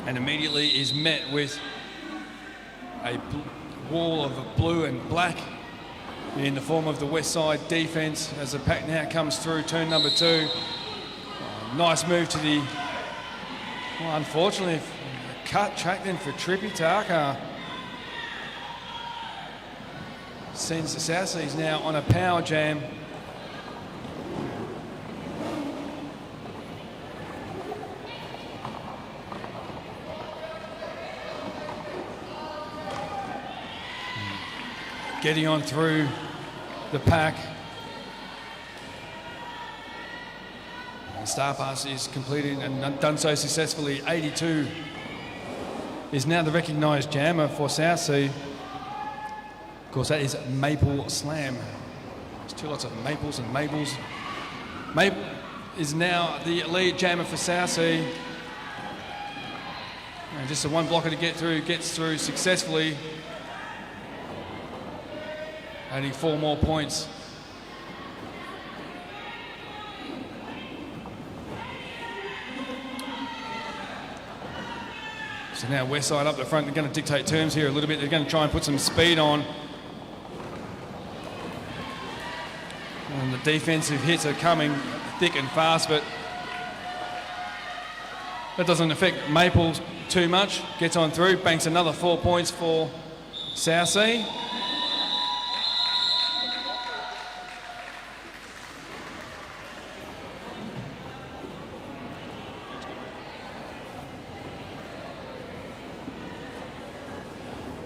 And immediately is met with a wall of blue and black in the form of the Westside defence as the pack now comes through turn number 2. Nice move to the, well, unfortunately, cut track then for Trippy Taka. Sends the South Seas now on a power jam. Getting on through the pack. And Star Pass is completed and done so successfully. 82 is now the recognised jammer for South Sea. Of course, that is Maple Slam. There's 2 lots of Maples and Maples. Maple is now the lead jammer for South Sea. And just a 1 blocker to get through, gets through successfully. Adding 4 more points. So now Westside up the front, they're going to dictate terms here a little bit. They're going to try and put some speed on. And the defensive hits are coming thick and fast, but that doesn't affect Maples too much. Gets on through, banks another 4 points for South Sea.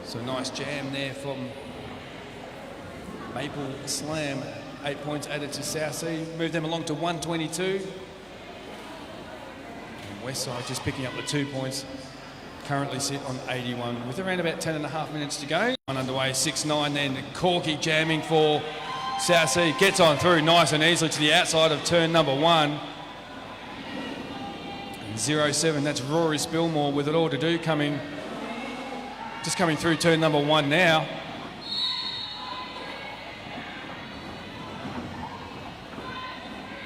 So nice jam there from Maple Slam. 8 points added to South Sea. Move them along to 122. And Westside just picking up the 2 points. Currently sit on 81 with around about 10.5 minutes to go. On underway, 6-9 then. Corky jamming for South Sea. Gets on through nice and easily to the outside of turn number 1. And 0-7, that's Rory Spilmore with it all to do just coming through turn number 1 now.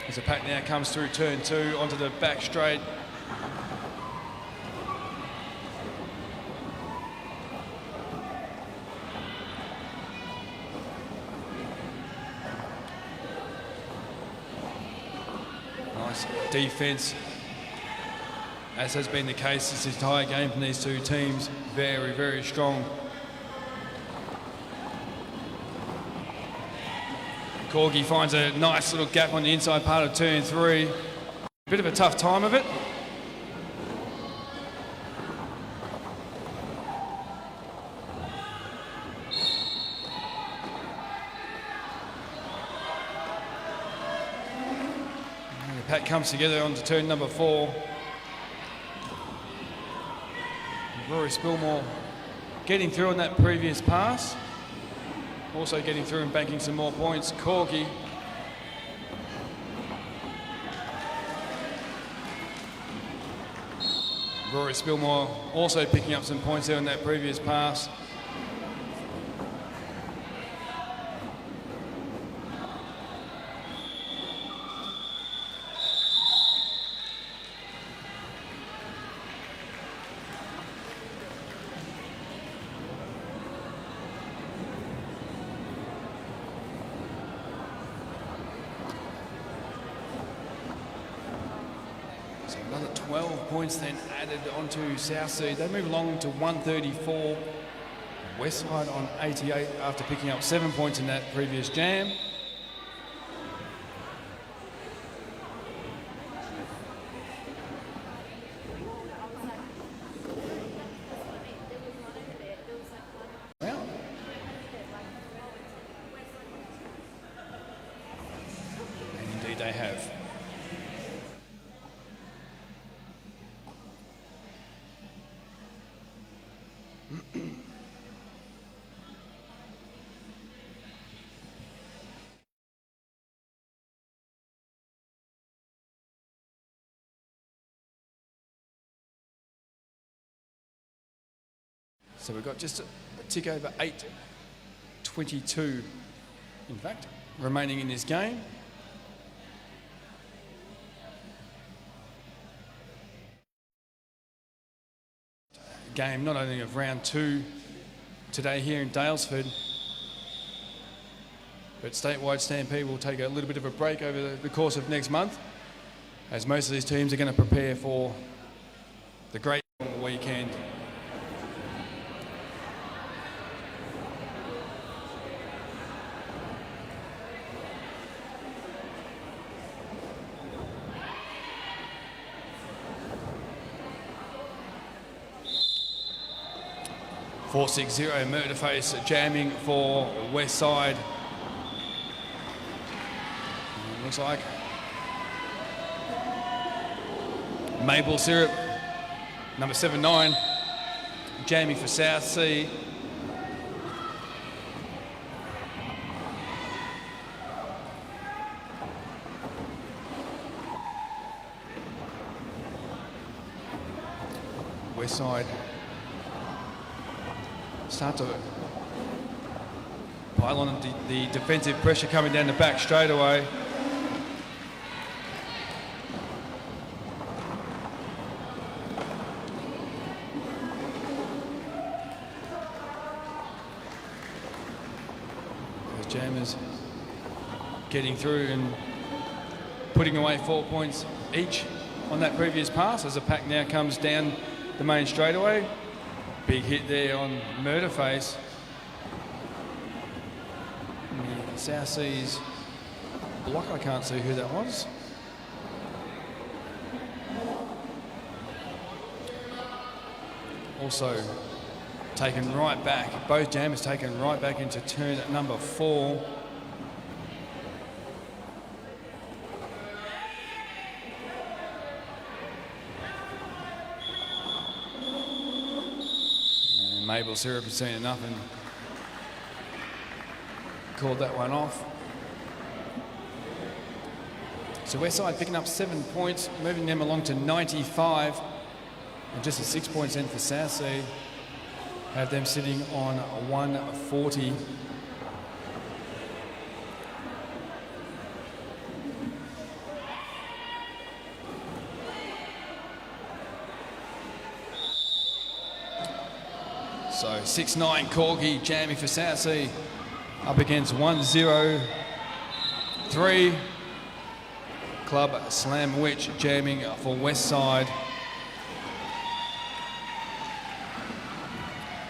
As the pack now comes through turn 2 onto the back straight. Nice defence, as has been the case this entire game from these 2 teams. Very, very strong. Corgi finds a nice little gap on the inside part of turn 3. Bit of a tough time of it. pack comes together onto turn number 4. Rory Spilmore getting through on that previous pass. Also getting through and banking some more points. Corgi. Rory Spilmore also picking up some points there on that previous pass. So another 12 points then added onto Southsea. They move along to 134. Westside on 88 after picking up 7 points in that previous jam. Well, and indeed they have. So we've got just a tick over 8:22, in fact, remaining in this game. Game not only of round 2 today here in Daylesford, but statewide Stampede will take a little bit of a break over the course of next month, as most of these teams are going to prepare for the great weekend. .460 Murderface jamming for Westside. Looks like Maple Syrup, number 79, jamming for Southsea. Westside start to pile on the defensive pressure coming down the back straight away. Those jammers getting through and putting away 4 points each on that previous pass as the pack now comes down the main straightaway. Big hit there on Murderface. Southsea's block, I can't see who that was. Also taken right back, both jammers taken right back into turn number 4. Maple Syrup has seen enough and called that one off. So Westside picking up 7 points, moving them along to 95, and just a 6 points in for Southsea. Have them sitting on 140. So 6-9 Corgi jamming for Southsea up against 1-0-3 Club Slam Witch jamming for Westside.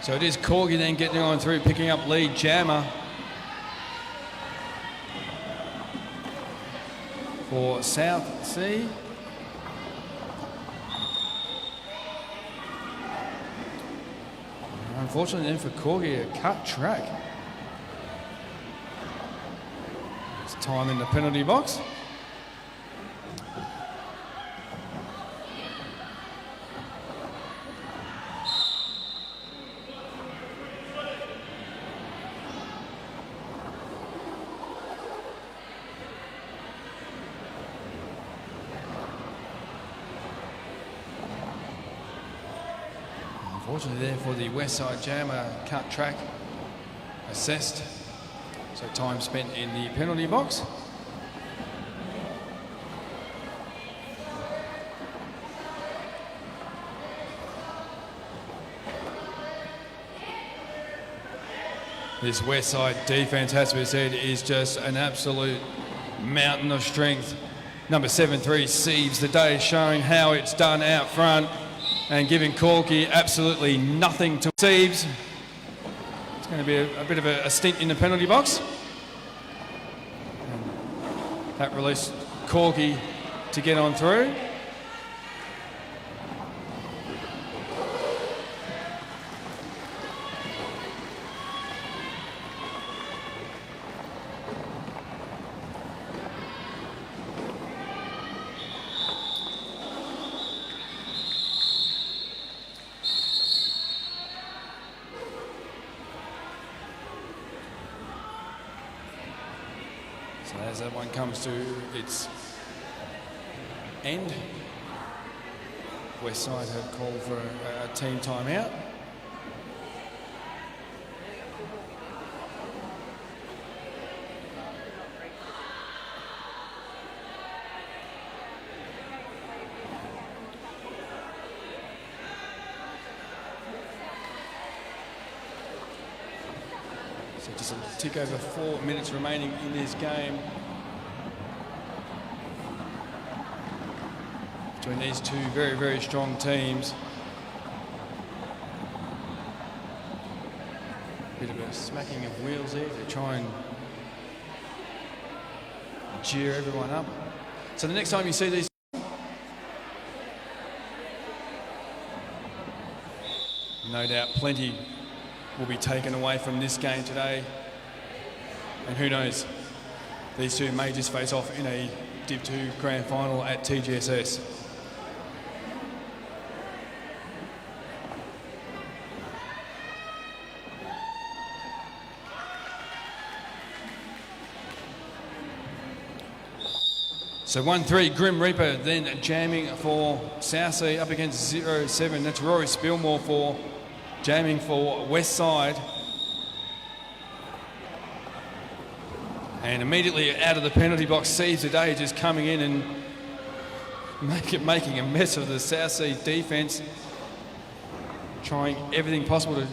So it is Corgi then getting on through, picking up lead jammer for Southsea. Unfortunately then for Corgi, a cut track. It's time in the penalty box. Unfortunately there for the Westside Jammer, cut track assessed. So time spent in the penalty box. This Westside defence, has to be said, is just an absolute mountain of strength. Number 7-3, Sieves, the day showing how it's done out front and giving Corky absolutely nothing to Sieves. It's going to be a bit of a stint in the penalty box. And that released Corky to get on through. So as that one comes to its end, Westside have called for a team timeout. So just a tick over 4 minutes remaining in this game between these two very, very strong teams. Bit of a smacking of wheels there to try and cheer everyone up. So the next time you see these, no doubt plenty will be taken away from this game today. And who knows, these two may just face off in a Div 2 grand final at TGSS. So 1-3, Grim Reaper then jamming for Southsea up against 0-7. That's Rory Spilmore for jamming for Westside. And immediately out of the penalty box, Sieves today just coming in and making a mess of the Southsea defence. Trying everything possible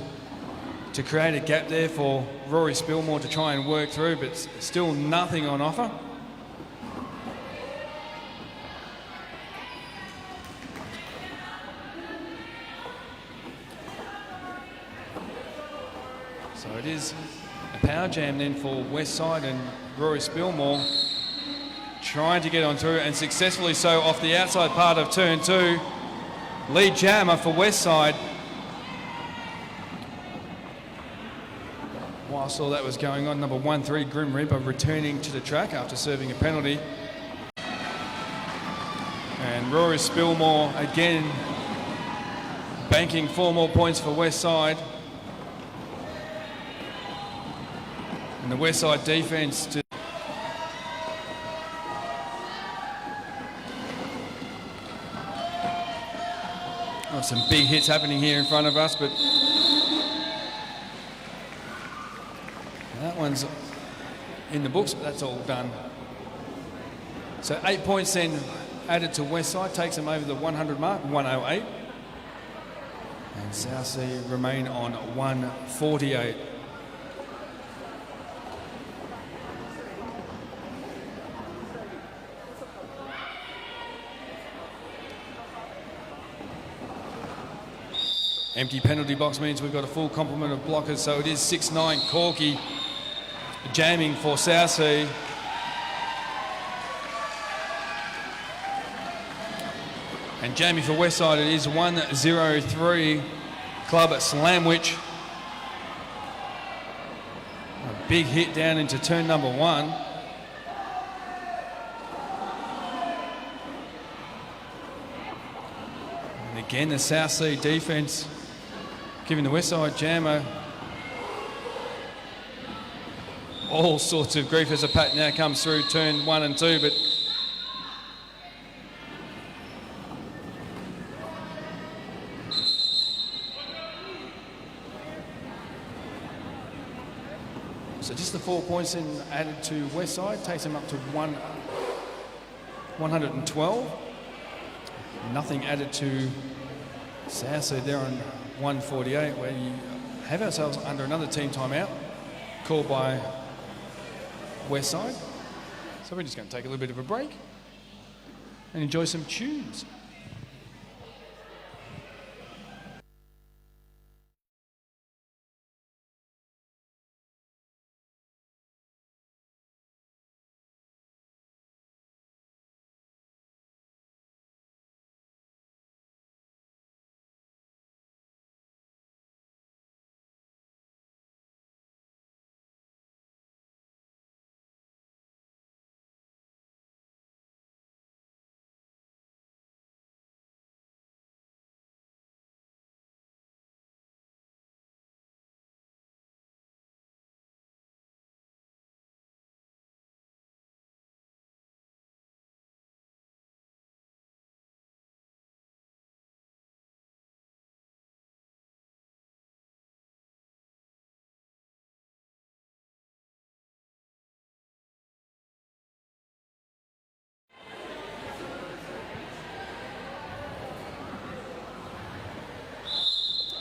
to create a gap there for Rory Spilmore to try and work through, but still nothing on offer. So it is a power jam then for Westside, and Rory Spilmore trying to get on through, and successfully so off the outside part of turn 2. Lead jammer for Westside. Whilst all that was going on, number 1-3, Grim Reaper returning to the track after serving a penalty. And Rory Spilmore again banking 4 more points for Westside. And the Westside defence to some big hits happening here in front of us, but that one's in the books, but that's all done. So 8 points then added to Westside, takes them over the 100 mark, 108. And Southsea remain on 148. Empty penalty box means we've got a full complement of blockers, so it is 6-9 Corky jamming for Southsea. And jamming for Westside, it is 1-0-3 Club at Slamwich. A big hit down into turn number 1. And again, the Southsea defence giving the Westside jammer all sorts of grief as a pat now comes through turn 1 and 2, but So just the 4 points then added to Westside takes them up to 112. Nothing added to South, so they're on 148, where you have ourselves under another team timeout called by Westside. So we're just going to take a little bit of a break and enjoy some tunes.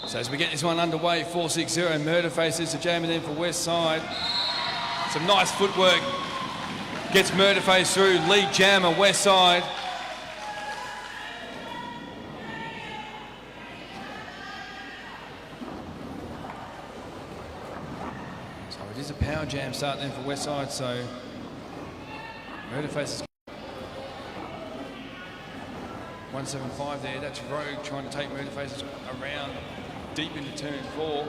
So as we get this one underway, 4-6-0, Murder Faces to jamming in for Westside. Some nice footwork. Gets Murder Face through, lead jammer, Westside. So it is a power jam start then for Westside, so Murder Faces 175 there, that's Rogue trying to take Murder Faces around deep into turn 4.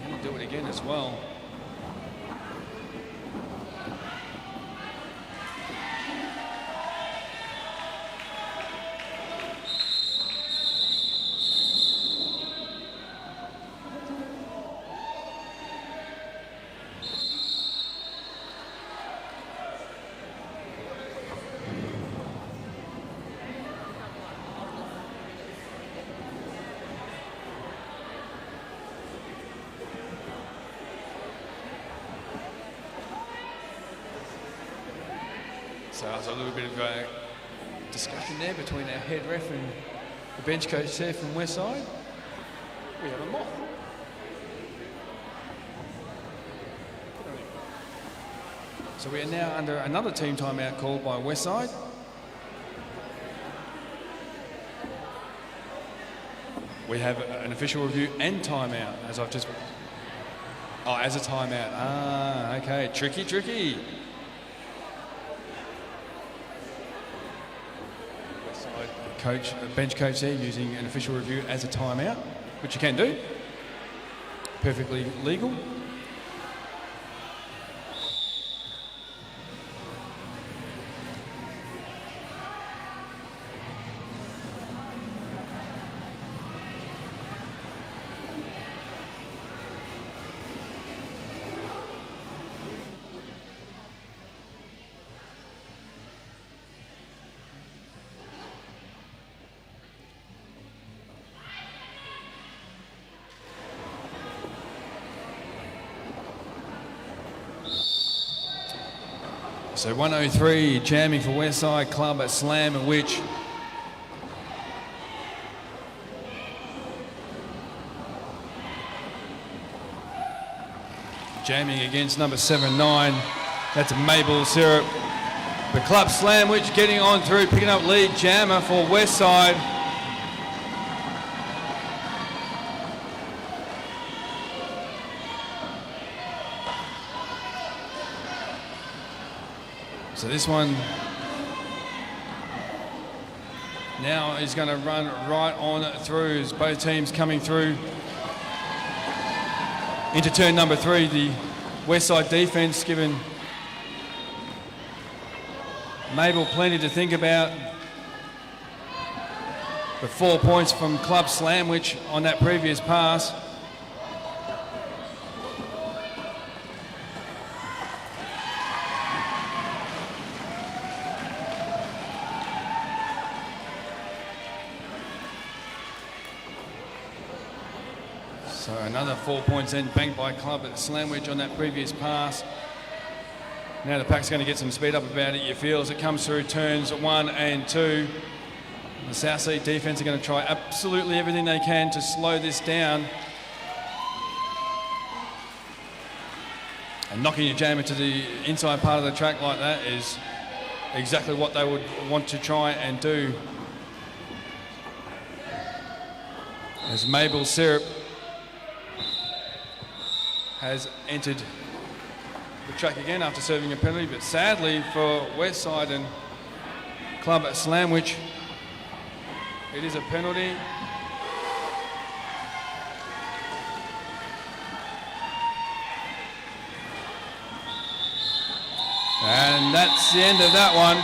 And he'll do it again as well. So there's a little bit of discussion there between our head ref and the bench coach there from Westside. We have a moth. So we are now under another team timeout called by Westside. We have an official review and timeout, as I've just... Oh, as a timeout. Ah, okay. Tricky, tricky. Coach, bench coach there using an official review as a timeout, which you can do. Perfectly legal. So 103 jamming for Westside Club at Slam and Witch. Jamming against number 7-9. That's Maple Syrup. The Club Slam Witch getting on through, picking up lead jammer for Westside. So this one now is going to run right on through as both teams coming through into turn number 3. The Westside defence giving Mabel plenty to think about. The 4 points from Club Slamwich on that previous pass. So another 4 points then banked by Club at Sandwich on that previous pass. Now the pack's going to get some speed up about it, you feel, as it comes through turns 1 and 2. The South Sea defence are going to try absolutely everything they can to slow this down. And knocking your jammer to the inside part of the track like that is exactly what they would want to try and do. As Mabel Syrup has entered the track again after serving a penalty, but sadly for Westside and Club at Sandwich, it is a penalty. And that's the end of that one.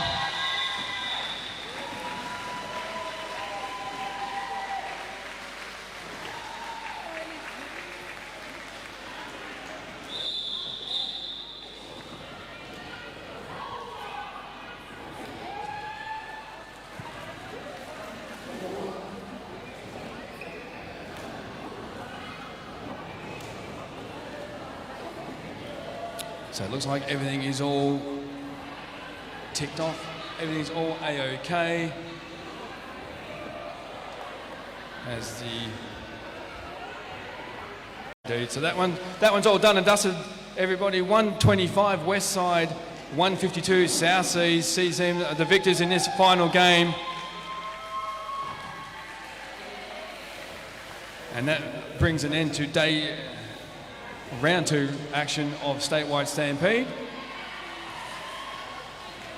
So it looks like everything is all ticked off. Everything's all A-OK. As the... So that one's all done and dusted, everybody. 125 West Side, 152 South Seas sees them the victors in this final game. And that brings an end to round 2 action of statewide stampede.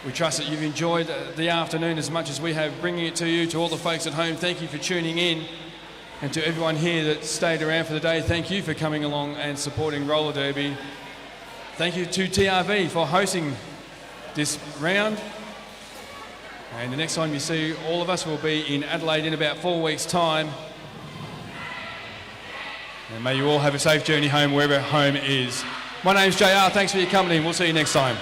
We trust that you've enjoyed the afternoon as much as we have, bringing it to you. To all the folks at home, thank you for tuning in. And to everyone here that stayed around for the day, thank you for coming along and supporting Roller Derby. Thank you to TRV for hosting this round. And the next time you see all of us will be in Adelaide in about 4 weeks' time. And may you all have a safe journey home, wherever home is. My name's JR, thanks for your company, and we'll see you next time.